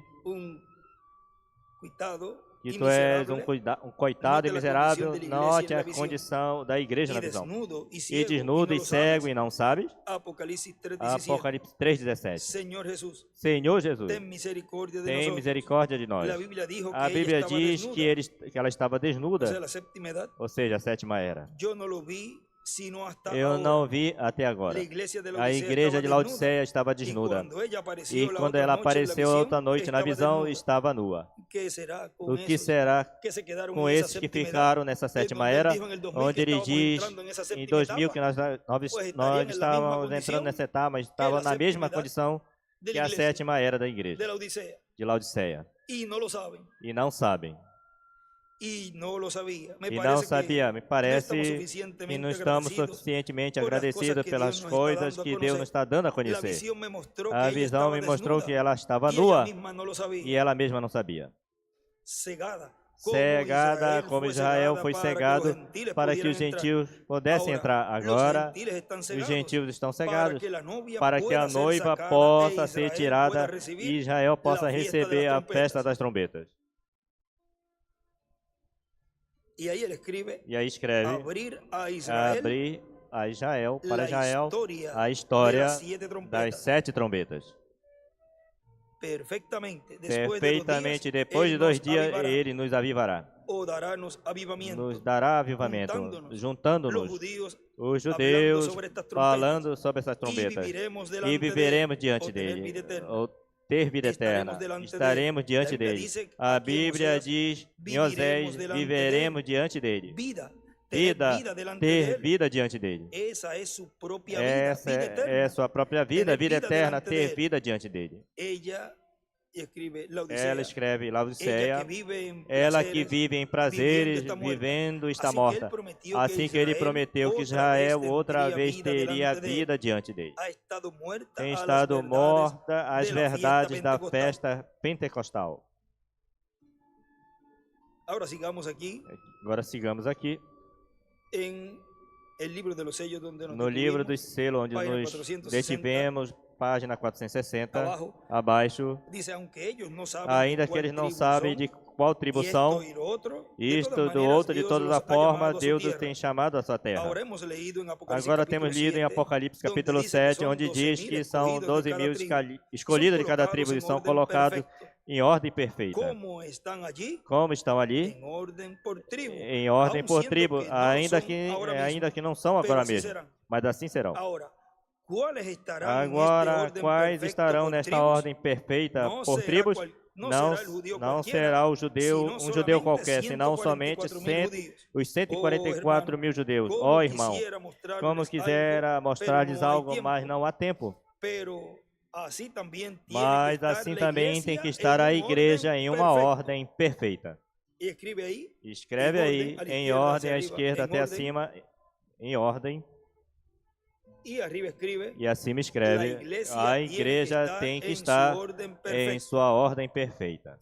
tu és um coitado e miserável, note a condição da igreja na visão. E desnudo e cego e não sabes? Apocalipse 3:17. Senhor Jesus, tem misericórdia de nós. A Bíblia diz que ela estava desnuda, ou seja, a sétima era. Eu não vi até agora. A igreja de Laodiceia estava desnuda. E quando ela apareceu outra noite na visão, estava nua. O que será com esses que ficaram nessa sétima era? Onde ele diz, em 2000, que nós estávamos entrando nessa etapa, mas estava na mesma condição que a sétima era da igreja de Laodiceia. E não sabem. E não sabia. Me parece que não estamos suficientemente agradecidos pelas coisas que Deus nos está dando a conhecer. A visão me mostrou que ela estava nua e ela mesma não sabia. Cegada como Israel foi cegado para que os gentios pudessem entrar. Agora, os gentios estão cegados para que a noiva possa ser tirada e Israel possa receber a festa das trombetas. E aí escreve, abrir a Israel, para Israel, a história das 7 trombetas. perfeitamente depois de 2 dias, Ele nos avivará. Nos dará avivamento, juntando-nos, os judeus, falando sobre essas trombetas, e viveremos diante dele, ou ter vida eterna, estaremos diante dele. A Bíblia diz em Oséias, viveremos diante dele. Ter vida diante dele. Essa é sua própria vida, vida eterna, ter vida diante dele. Ela escreve Laodiceia, ela que vive em prazeres, vivendo está morta. Assim que ele prometeu que Israel outra vez teria vida diante dele. Tem estado morta as verdades da festa pentecostal. Agora sigamos aqui. No livro dos selos, onde nos detivemos, página 460, abaixo, ainda que eles não sabem de qual tribo são, isto do outro, de toda forma, Deus os tem chamado à sua terra. Agora temos lido em Apocalipse capítulo 7, onde diz que são 12.000 escolhidos de cada tribo e são colocados em ordem perfeita. Como estão ali? Em ordem por tribo, ainda que não são agora mesmo, mas assim serão. Agora, quais estarão nesta ordem perfeita por tribos? Não será um judeu qualquer, senão somente os 144.000 judeus. Ó, irmão, como quisera mostrar-lhes algo, mas não há tempo. Mas assim também tem que estar a igreja em uma ordem perfeita. Escreve aí, em ordem à esquerda até acima, em ordem. E acima escreve, a igreja tem que estar em sua ordem perfeita.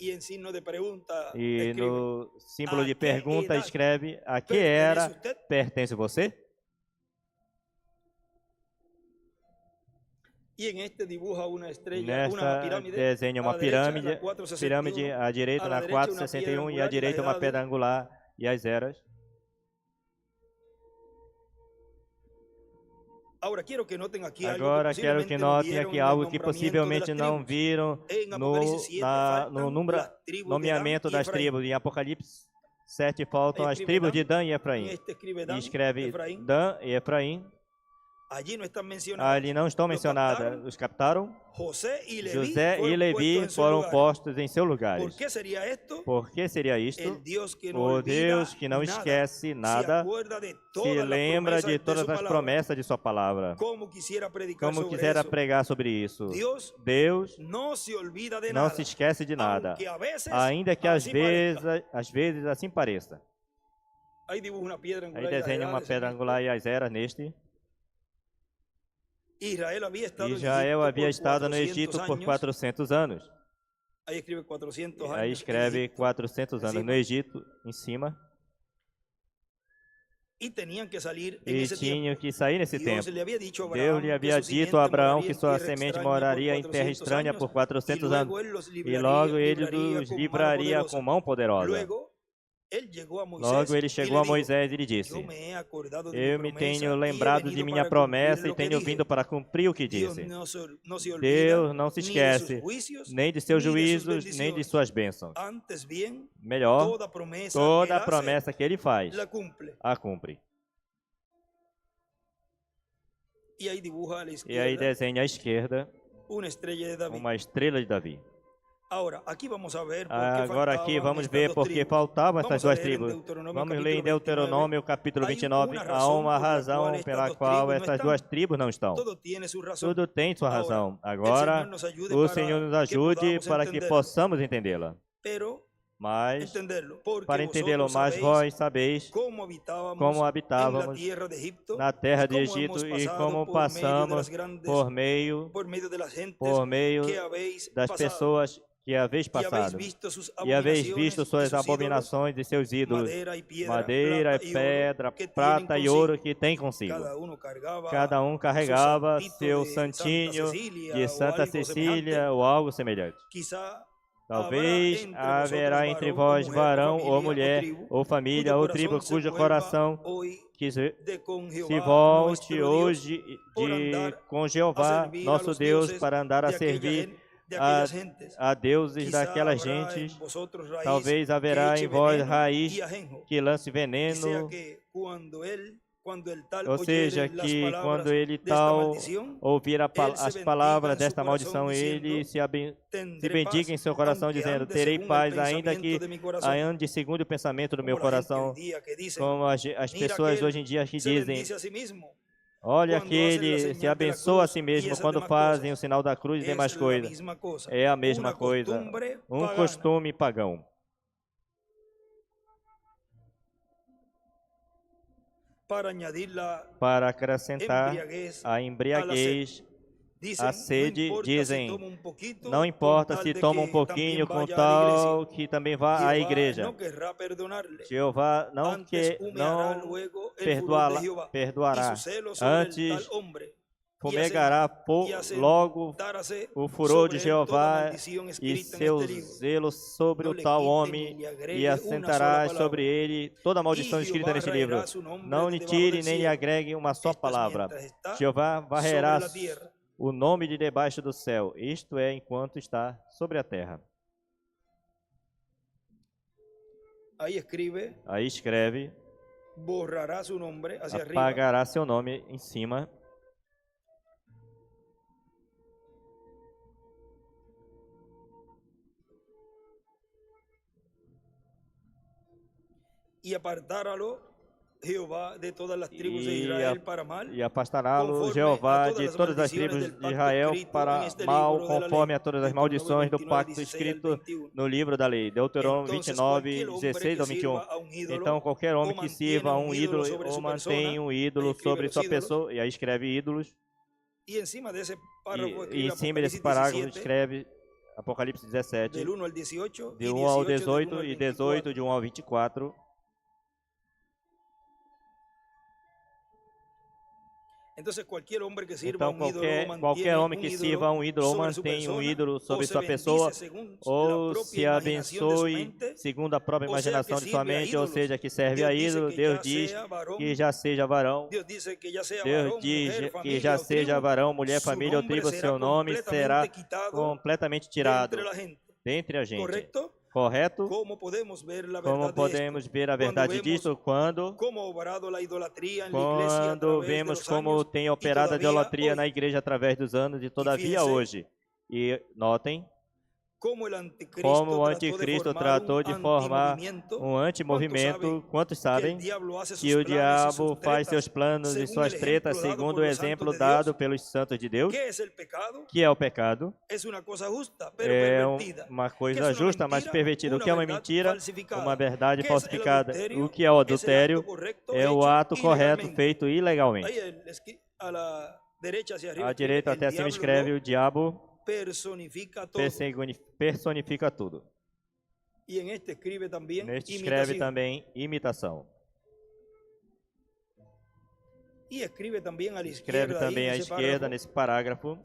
E no símbolo de pergunta escreve, a que era pertence você? Nesta desenha uma pirâmide à direita na 461 e à direita uma pedra angular e as eras. Agora quero que notem aqui algo que possivelmente não viram no nomeamento das tribos. Em Apocalipse 7 faltam as tribos de Dan e Efraim. E escreve Dan e Efraim. Ali não estão mencionadas. Os captaram? José e Levi foram postos em seus lugares. Por que seria isto? O Deus que não esquece nada, se lembra de todas as promessas de sua palavra. Como quisera pregar sobre isso. Deus não se esquece de nada, ainda que às vezes assim pareça. Aí desenha uma pedra angular e as eras neste. Israel havia estado no Egito por 400 anos. Aí escreve 400 anos no Egito, em cima. E tinham que sair nesse tempo. Deus lhe havia dito a Abraão que sua semente moraria em terra estranha por 400 anos. E logo ele os livraria com mão poderosa. Logo ele chegou a Moisés e lhe disse, eu me tenho lembrado de minha promessa e tenho vindo para cumprir o que disse. Deus não se esquece nem de seus juízos, nem de suas bênçãos. Melhor, toda a promessa que ele faz, a cumpre. E aí desenha à esquerda uma estrela de Davi. Agora aqui vamos ver porque faltavam essas duas tribos. Vamos ler em Deuteronômio capítulo 29. Há uma razão pela qual essas duas tribos não estão. Tudo tem sua razão. Agora, o Senhor nos ajude para que possamos entendê-la. Mas, para entendê-lo mais, vós sabeis como habitávamos na terra de Egito e como passamos por meio das pessoas que haveis passado, e haveis visto suas abominações e seus ídolos, madeira e pedra, prata e ouro que tem consigo. Cada um carregava seu santinho de Santa Cecília ou algo semelhante. Talvez haverá entre vós varão ou mulher, ou família, ou tribo, cujo coração se volte hoje com Jeová, nosso Deus, para andar a servir a deuses daquelas gentes. Talvez haverá em vós raiz que lance veneno. Ou seja, que quando ele tal ouvir as palavras desta maldição, ele se bendiga em seu coração, dizendo: terei paz, ainda que ande segundo o pensamento do meu coração. Como as pessoas hoje em dia que dizem: olha que ele se abençoa a si mesmo quando fazem o sinal da cruz e demais coisas. É a mesma coisa, um costume pagão. Para acrescentar a embriaguez, a sede, dizem: não importa se toma um pouquinho, com tal que também vá à igreja. Jeová não perdoará. Antes fumegará logo o furor de Jeová e seu zelo sobre o tal homem, e assentará sobre ele toda a maldição escrita neste livro. Não lhe tire nem lhe agregue uma só palavra. Jeová varrerá o nome de debaixo do céu, isto é, enquanto está sobre a terra. Aí escreve, apagará seu nome em cima. E apartará-lo Jeová de todas as tribos de Israel para mal. E afastará-lo Jeová de todas as tribos de Israel para mal, conforme a todas as maldições do pacto escrito no livro da lei. Deuteronômio 29, 16 ao 21. Então, qualquer homem que sirva a um ídolo ou mantém um ídolo sobre sua pessoa, e aí escreve ídolos, e em cima desse parágrafo escreve Apocalipse 17, de 1 ao 18 e 18, de 1 ao 24. Então, qualquer homem que sirva um ídolo ou mantém um ídolo sobre sua pessoa, ou se abençoe segundo a própria imaginação de sua mente, ou seja, que serve a ídolo, Deus diz que já seja varão. Deus diz que já seja varão, mulher, família ou tribo, seu nome será completamente tirado dentre a gente. Correto? Como podemos ver a verdade disso quando vemos como tem operado a idolatria na igreja através dos anos e todavia hoje. E notem como o anticristo tratou de formar um antimovimento. Quantos sabem que o diabo faz seus planos e suas tretas segundo o exemplo dado pelos santos de Deus? Que é o pecado? É uma coisa justa, mas pervertida. O que é uma mentira? Uma verdade falsificada. O que é o adultério? É o ato correto feito ilegalmente. À direita até acima escreve: o diabo personifica tudo. Neste escreve também imitação. Escreve também à esquerda, nesse parágrafo.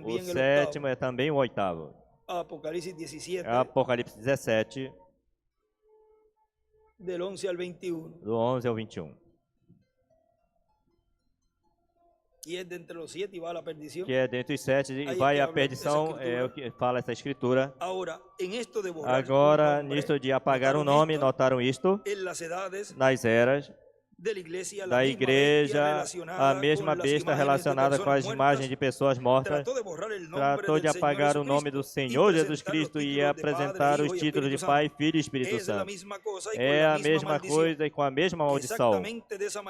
O sétimo é também o oitavo. Apocalipse 17. Do 11 ao 21. Que é dentre os 7 e vai à perdição, é o que fala essa escritura. Agora, nisto de apagar o nome, notaram isto? Nas eras da igreja, a mesma besta relacionada com as imagens de pessoas mortas tratou de apagar o nome do Senhor Jesus Cristo e apresentar os títulos de Pai, Filho e Espírito Santo. É a mesma coisa e com a mesma maldição.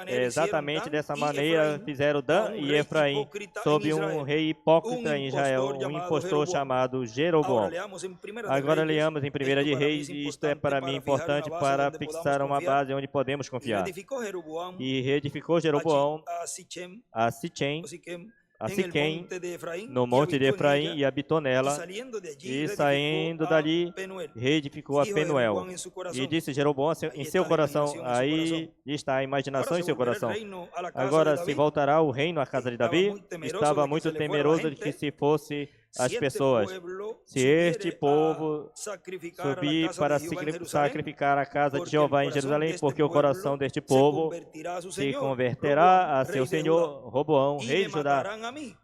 Exatamente dessa maneira fizeram Dan e Efraim sob um rei hipócrita em Israel, um impostor chamado Jeroboão. Agora leamos em 1 de Reis, e isto é para mim importante para fixar uma base onde podemos confiar. E reedificou Jeroboão a Siquém, no monte de Efraim, e habitou nela, e saindo dali, reedificou a Penuel. E disse Jeroboão em seu coração, aí está a imaginação em seu coração. Agora se voltará o reino à casa de Davi? Estava muito temeroso de que se fosse as pessoas: se este povo subir para sacrificar a casa de Jeová em Jerusalém, porque o coração deste povo se converterá a seu senhor Roboão, rei de Judá,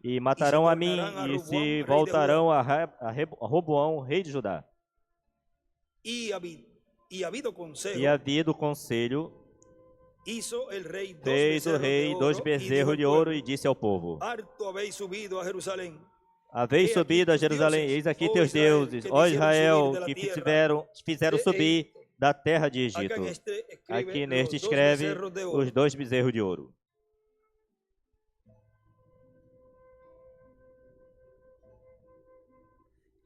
e matarão a mim, e se voltarão a Roboão, rei de Judá. E havido conselho, fez o rei 2 bezerros de ouro e disse ao povo: haveis subido a Jerusalém, eis aqui teus deuses, ó Israel, que fizeram subir da terra de Egito. Aqui neste escreve os 2 bezerros de ouro.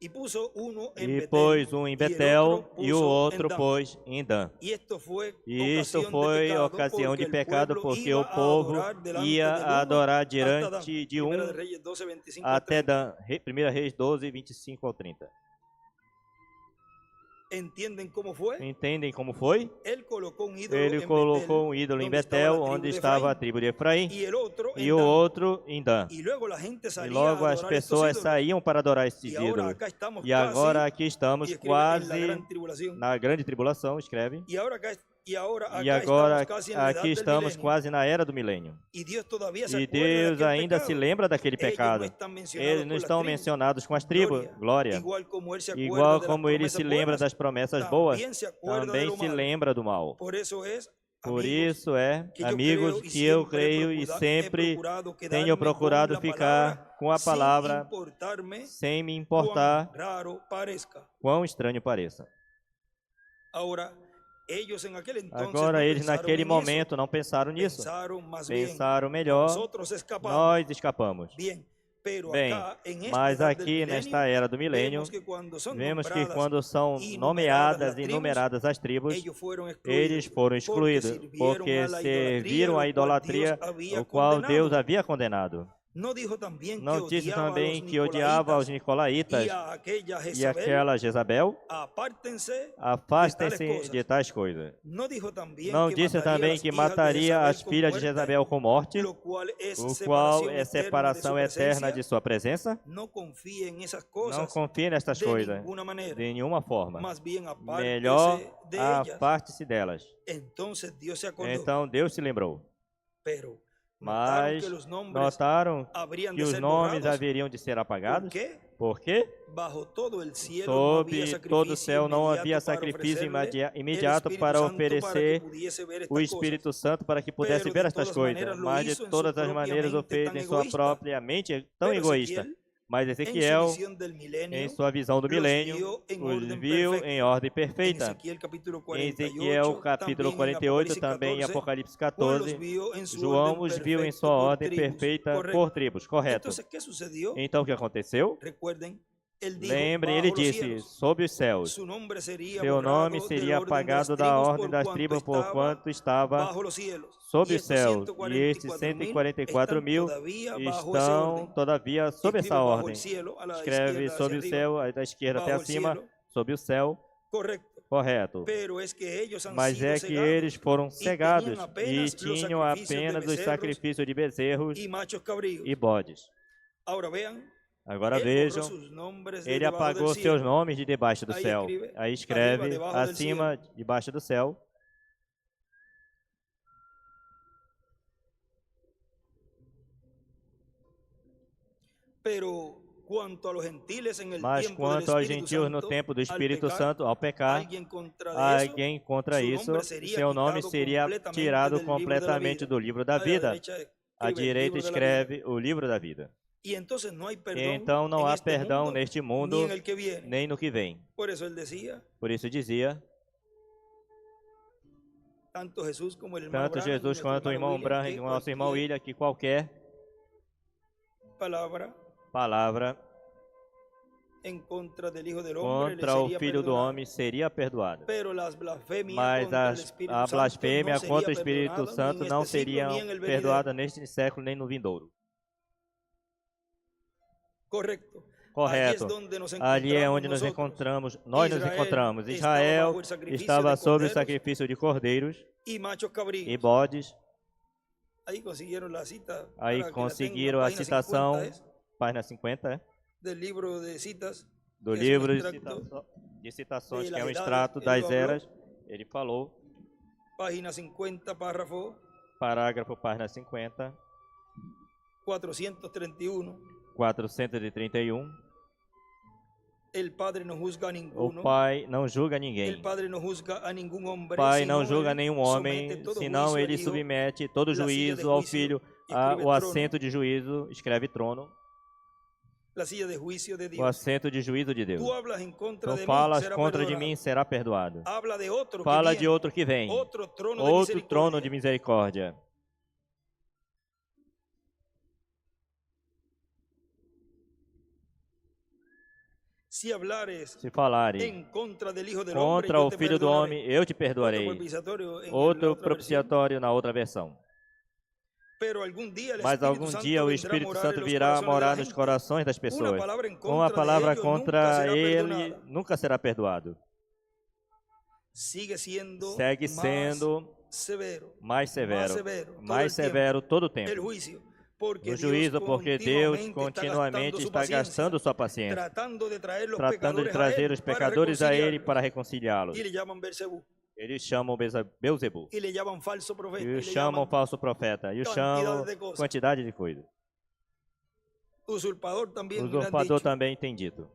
E pôs um em Betel e o outro pôs em Dan. E isto foi ocasião de pecado, porque o povo ia adorar diante de um até Dan. 1 Reis 12, 25 ao 30. Entendem como foi? Ele colocou um ídolo em Betel, onde estava a tribo de Efraim, e o outro em Dan. E logo as pessoas saíam para adorar esse ídolo. E agora aqui estamos quase na grande tribulação, escreve. E agora aqui estamos quase na era do milênio. E Deus ainda se lembra daquele pecado. Eles não estão mencionados com as tribos, glória. Igual como ele se lembra das promessas boas, também se lembra do mal. Por isso amigos, que eu creio e sempre tenho procurado ficar com a palavra sem me importar quão estranho pareça. Agora, eles naquele momento não pensaram nisso. Pensaram melhor, nós escapamos. Bem, mas aqui nesta era do milênio, vemos que quando são nomeadas e numeradas as tribos, eles foram excluídos, porque serviram a idolatria, o qual Deus havia condenado. Não disse também que odiava os nicolaítas e aquela Jezabel? Afastem-se de tais coisas. Não disse também que mataria as filhas de Jezabel com morte, o qual é separação eterna de sua presença? Não confie nestas coisas, de nenhuma forma. Melhor, afaste-se delas. Então Deus se lembrou. Mas notaram que os nomes haveriam de ser apagados? Por quê? Sob todo o céu não havia sacrifício imediato para oferecer o Espírito Santo para que pudesse ver estas coisas, mas de todas as maneiras o fez em sua própria mente tão egoísta. Mas Ezequiel, em sua visão do milênio, os viu em ordem perfeita. Em Ezequiel, capítulo 48, também em Apocalipse 14, João os viu em sua ordem perfeita por tribos, correto. Então, o que aconteceu? Lembrem, ele disse, sob os céus, seu nome seria apagado da ordem das tribos por quanto estava sob os céus, e estes 144 mil estão, todavia, sob essa ordem. Escreve sob o céu, da esquerda até acima, sob o céu, correto. Mas é que eles foram cegados e tinham apenas os sacrifícios de bezerros e bodes. Agora vejam, ele apagou seus nomes de debaixo do céu. Aí escreve, acima, debaixo do céu. Mas quanto aos gentios no tempo do Espírito Santo, ao pecar, alguém contra isso, seu nome seria tirado completamente do livro da vida. À direita escreve o livro da vida. Então não há perdão neste mundo, nem no que vem. Por isso dizia, tanto Jesus quanto o irmão Branham, o nosso irmão William, que qualquer palavra contra o Filho do Homem seria perdoada. Mas a blasfêmia contra o Espírito Santo não seria perdoada neste século nem no vindouro. Correto. Ali é onde nós nos encontramos. Israel estava sob o sacrifício de cordeiros e bodes. Aí conseguiram a citação, página 50, do livro de citações, que é um extrato das eras, ele falou, página 50, parágrafo, página 50, 431, o Pai não julga ninguém. O Pai não julga nenhum homem, senão ele submete todo juízo ao Filho, o assento de juízo, escreve trono, o assento de juízo de Deus. Então falas contra de mim, será perdoado. Fala de outro que vem, outro trono de misericórdia. Se falares contra o Filho do Homem, eu te perdoarei. Outro propiciatório na outra versão. Mas algum dia o Espírito Santo virá morar nos corações das pessoas. Uma palavra contra ele nunca será perdoado. Segue sendo mais severo todo o tempo. O juízo, porque Deus continuamente está gastando sua paciência, tratando de trazer os pecadores a Ele para reconciliá-los. Eles chamam Belzebu, e o chamam falso profeta, e o chamam quantidade de coisas. O usurpador também tem dito.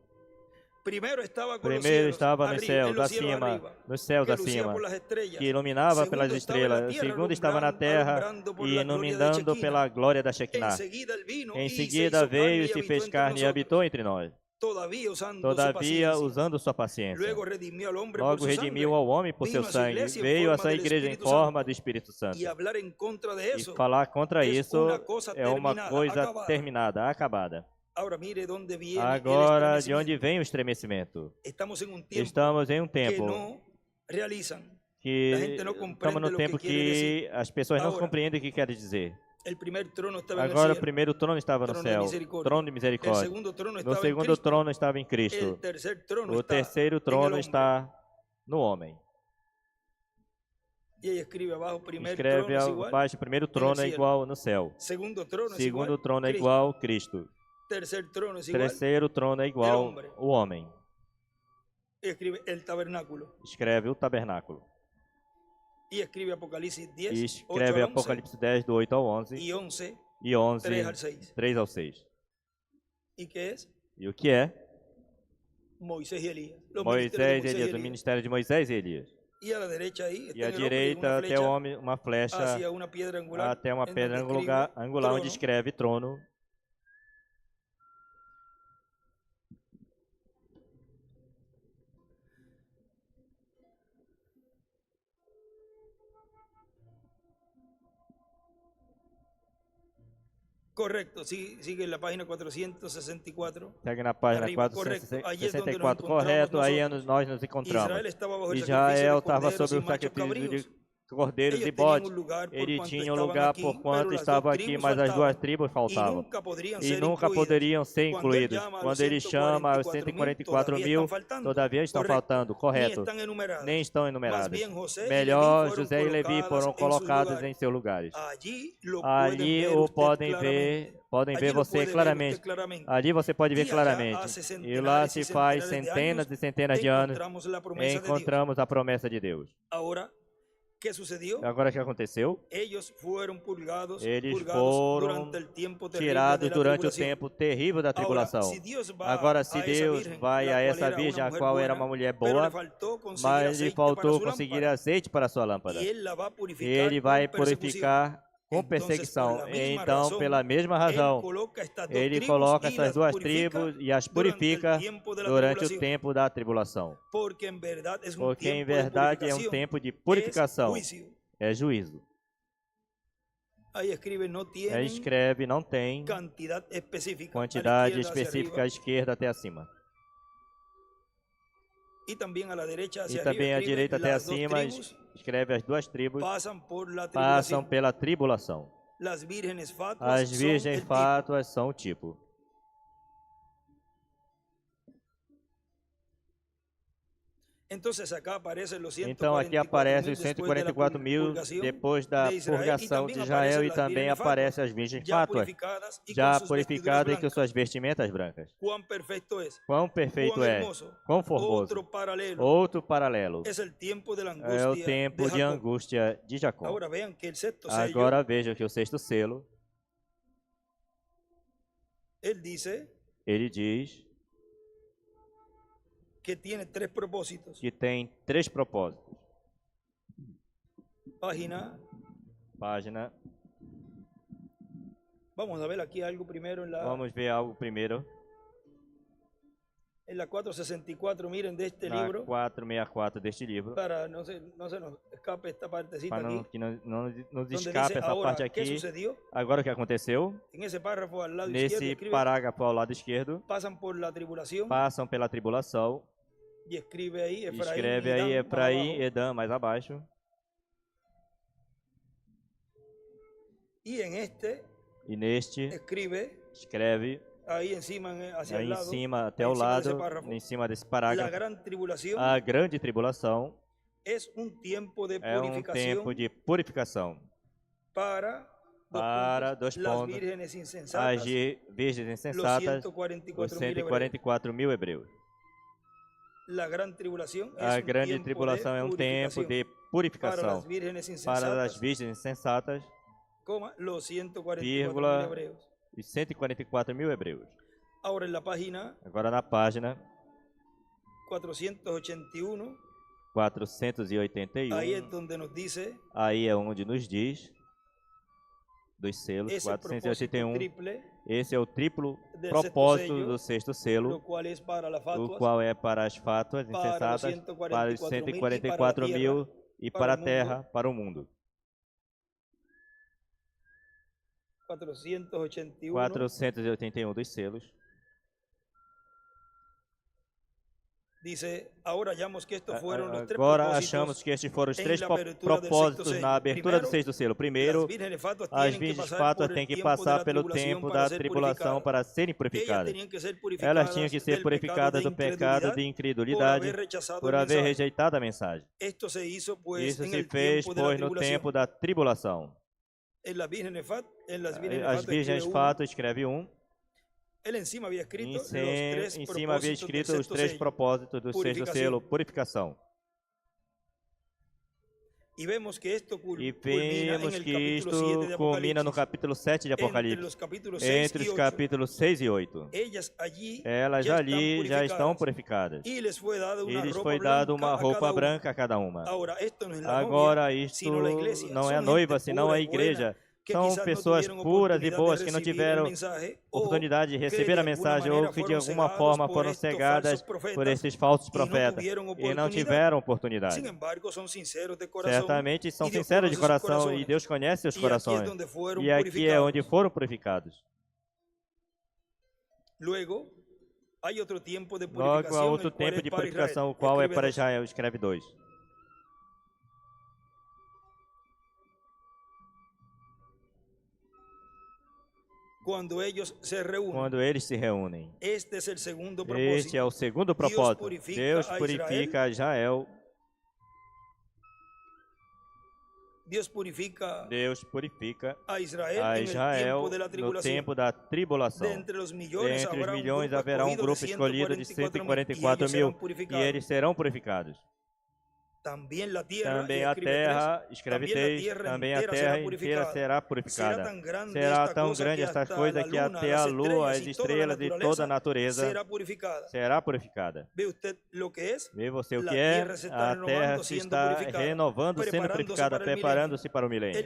Primeiro estava nos céus acima, que iluminava pelas estrelas. Segundo estava na terra, e iluminando pela glória da Shekinah. Em seguida veio e se fez carne e habitou entre nós. Todavia, usando sua paciência, logo redimiu ao homem por seu sangue. Veio essa igreja em forma do Espírito Santo. E falar contra isso é uma coisa terminada, acabada. Agora, de onde vem o estremecimento? Estamos em um tempo que estamos no tempo que as pessoas não compreendem o que quer dizer. Agora o primeiro trono estava no céu, trono de misericórdia. No segundo trono estava em Cristo. O terceiro trono está no homem. Escreve abaixo, o primeiro trono é igual no céu. Segundo trono é igual Cristo. Terceiro trono é igual o homem. Escreve o tabernáculo. E escreve Apocalipse 10, do 8 ao 11. E 11, 3 ao 6. E o que é? Moisés e Elias, o ministério de Moisés e Elias. E à direita, até o homem, uma flecha, até uma pedra angular, onde escreve trono. Correto, sigue na página 464. Segue na página 464, correto, aí nós nos encontramos. Israel estava sob o sacrifício de cordeiros e bodes. Ele tinha um lugar por quanto estava aqui, mas as duas tribos faltavam. E nunca poderiam ser incluídos. Quando ele chama os 144.000, todavia estão faltando, correto. Nem estão enumerados. Melhor, José e Levi foram colocados em seus lugares. Ali o podem ver você claramente. Ali você pode ver claramente. E lá se faz centenas e centenas de anos, encontramos a promessa de Deus. Agora o que aconteceu? Eles foram tirados durante o tempo terrível da tribulação. Agora, se Deus vai a essa virgem, a qual era uma mulher boa, mas lhe faltou conseguir azeite para a sua lâmpada, ele vai purificar com perseguição. Então, pela mesma razão, ele coloca essas duas tribos e as purifica durante o tempo da tribulação. Porque, em verdade, é um tempo de purificação. É juízo. Aí escreve, não tem quantidade específica à esquerda até acima. E também à direita até acima, escreve as duas tribos passam pela tribulação. As virgens fátuas são o tipo. Então aqui aparece os 144 mil depois da purgação de Israel e também aparece as virgens fátuas, já purificadas e com suas vestimentas brancas. Quão perfeito é, quão formoso. Outro paralelo. É o tempo de angústia de Jacó. Agora vejam que o sexto selo, ele diz que tem três propósitos. Página. Vamos ver algo primeiro. En la 464, miren, de este na libro. 464 deste livro. Para no se nos escape esta partecita para aqui. Que não nos escape essa parte aqui. Agora o que aconteceu? Nesse parágrafo ao lado Nesse parágrafo ao lado esquerdo. Passam pela tribulação. E escreve aí Efraim e Edã mais abaixo. E neste escreve aí em cima até o lado, em cima desse parágrafo, a grande tribulação é um tempo de purificação para dois pontos, as virgens insensatas, os 144 mil hebreus. A grande tribulação é um tempo de purificação para as virgens insensatas, vírgula, e 144 mil hebreus. Agora na página 481, aí é onde nos diz dos selos, 481, esse é o triplo propósito do sexto selo, o qual é para as fátuas insensatas, para os 144 mil e para a terra, para o mundo. 481 dos selos. Agora achamos que estes foram os três propósitos na abertura do sexto selo. Primeiro, as virgens fátuas têm que passar pelo tempo da tribulação para serem purificadas. Elas tinham que ser purificadas do pecado de incredulidade por haver rejeitado a mensagem. Isso se fez, pois, no tempo da tribulação. As virgens fátuas, escreve um. Em cima havia escrito os três propósitos do sexto selo, purificação. E vemos que isto culmina no capítulo 7 de Apocalipse, entre os capítulos 6 e 8. Elas ali já estão purificadas. E lhes foi dado uma roupa branca a cada uma. Agora, isto não é a noiva, senão a igreja. São pessoas puras e boas que não tiveram oportunidade de receber a mensagem ou que de alguma forma foram cegadas por esses falsos profetas e não tiveram oportunidade. Certamente são sinceros de coração e Deus conhece os corações. E aqui é onde foram purificados. Logo há outro tempo de purificação, o qual é para Israel, escreve 2. Quando eles se reúnem. Este é o segundo propósito. Deus purifica Israel. Deus purifica a Israel no tempo da tribulação. Entre os milhões haverá um grupo escolhido de 144 mil e eles serão purificados. Também a terra, escreve 3, também a terra inteira será purificada. Será tão grande estas coisas que até a lua, as estrelas e toda a natureza será purificada. Vê você o que é? A terra se está renovando, sendo purificada, preparando-se para o milênio.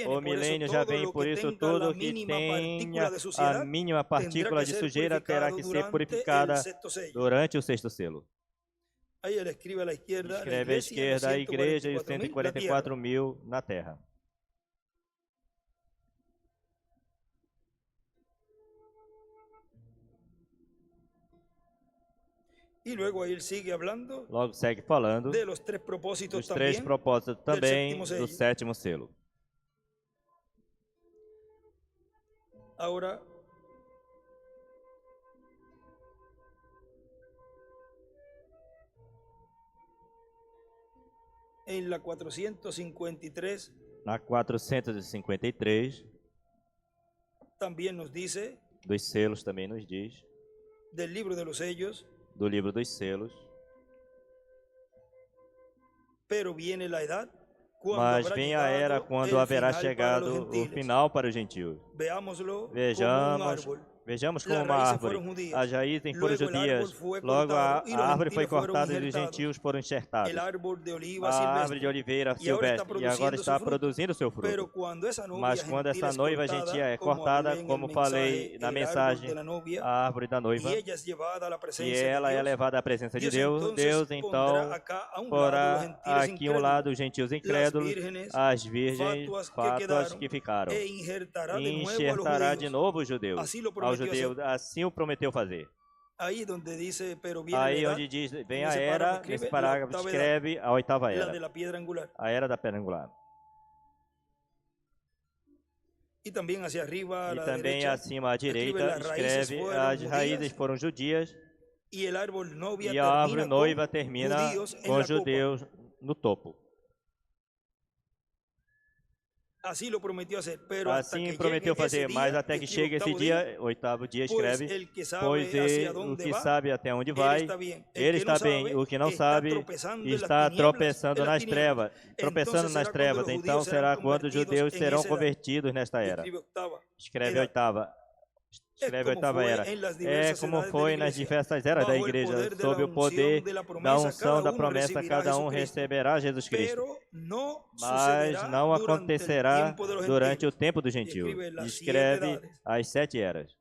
O milênio já vem, por isso tudo que tenha a mínima partícula de sujeira terá que ser purificada durante o sexto selo. Escreve à esquerda a igreja e os 144 mil na terra. Logo segue falando dos três propósitos também do sétimo selo. Agora, En la 453. Na 453. Também nos diz. Dos selos também nos diz. Del livro de los sellos. Do livro dos selos. Pero viene la edad. Mas vem a era quando haverá chegado o final para os gentios. Vejamos como uma árvore. As raízes foram judias. Logo a árvore foi cortada e os gentios foram enxertados. A árvore de oliveira silvestre. E agora está produzindo seu fruto. Mas quando essa noiva gentia é cortada, como falei na mensagem, a árvore da noiva, e ela é levada à presença de Deus, Deus então porá aqui um lado os gentios incrédulos, as virgens fátuas que ficaram, e enxertará de novo os judeus. Aos judeus, assim o prometeu fazer. Aí onde diz, vem a era, nesse parágrafo descreve a oitava era, a era da pedra angular. E também acima à direita escreve, as raízes foram judias, e a árvore noiva termina com os judeus no topo. Assim prometeu fazer, mas até que chegue esse dia, oitavo dia, escreve, pois o que sabe até onde vai, ele está bem, o que não sabe está tropeçando nas trevas. Então será quando os judeus serão convertidos nesta era. Escreve a oitava era. É como foi nas diversas eras da igreja, sob o poder da unção da promessa, cada um receberá Jesus Cristo. Mas não acontecerá durante o tempo dos gentios. Escreve as 7 eras.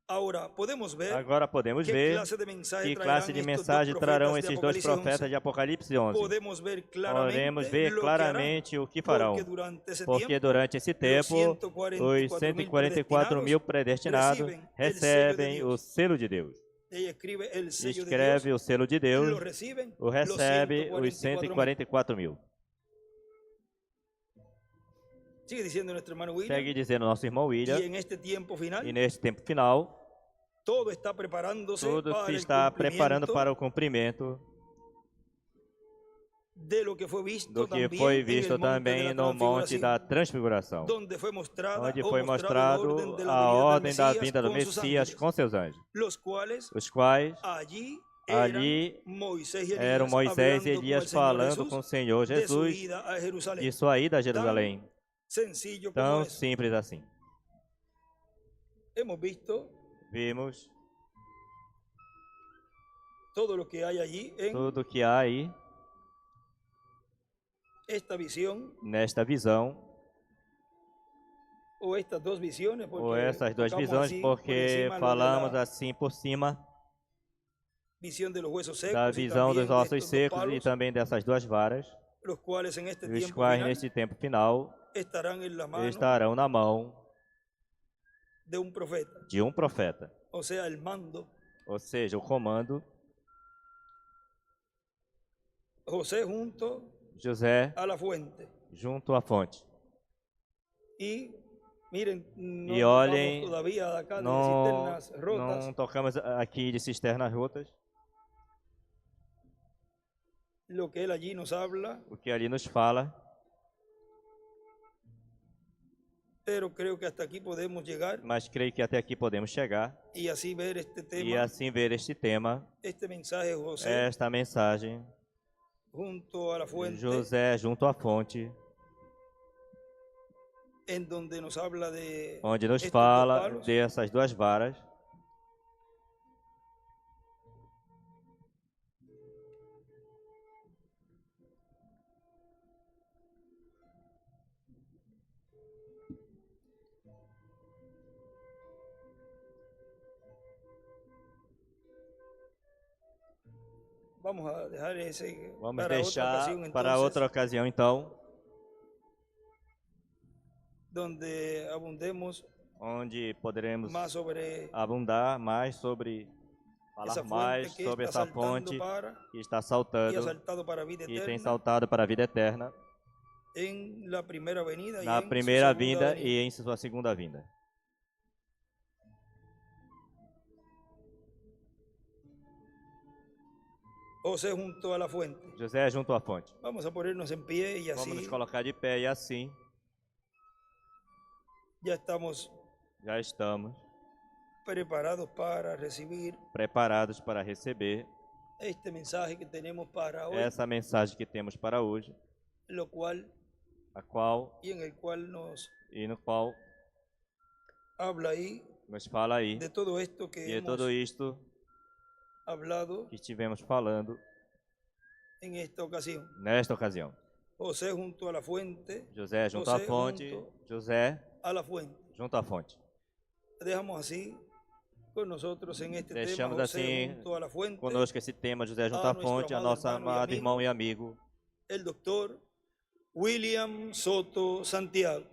Agora podemos ver que classe de mensagem trarão esses dois profetas de Apocalipse 11. Podemos ver claramente o que farão, porque durante esse tempo, os 144.000 predestinados recebem o selo de Deus. Escreve o selo de Deus, o recebe os 144.000. Segue dizendo nosso irmão William, e neste tempo final, tudo se está preparando para o cumprimento do que foi visto também no Monte da Transfiguração, onde foi mostrado a ordem da vinda do Messias com seus anjos, os quais ali eram Moisés e Elias falando com o Senhor Jesus de sua ida a Jerusalém. Tão simples assim. Vimos tudo o que há aí nesta visão, ou essas duas visões, porque falamos assim por cima da visão dos ossos secos e também dessas duas varas, os quais neste tempo final estarão na mão de um profeta, ou seja, o comando. José junto à fonte. E olhem, não tocamos aqui de cisternas rotas. O que ali nos fala. Mas creio que até aqui podemos chegar. E assim ver este tema, esta mensagem. José junto à fonte, onde nos fala dessas duas varas. Vamos deixar para outra ocasião, então, onde poderemos abundar mais sobre, falar mais sobre essa fonte que está saltando, que tem saltado para a vida eterna, na primeira vinda e em sua segunda vinda. José junto a la fuente. José junto à fonte. Vamos a ponernos en pie y Vamos nos así colocar de pé e assim ya estamos preparados para receber este mensaje que temos para hoje, essa mensagem que temos para hoje, lo cual, a qual e no qual habla aí nos fala aí de todo isto que e de tudo isto hablado que estivemos falando nesta ocasião. José junto a la fuente. José junto à fonte. José a la fuente. Junto à fonte. Deixamos assim Deixamos assim conosco esse tema, José junto à fonte, a nosso amado irmão e amigo, o Dr. William Soto Santiago.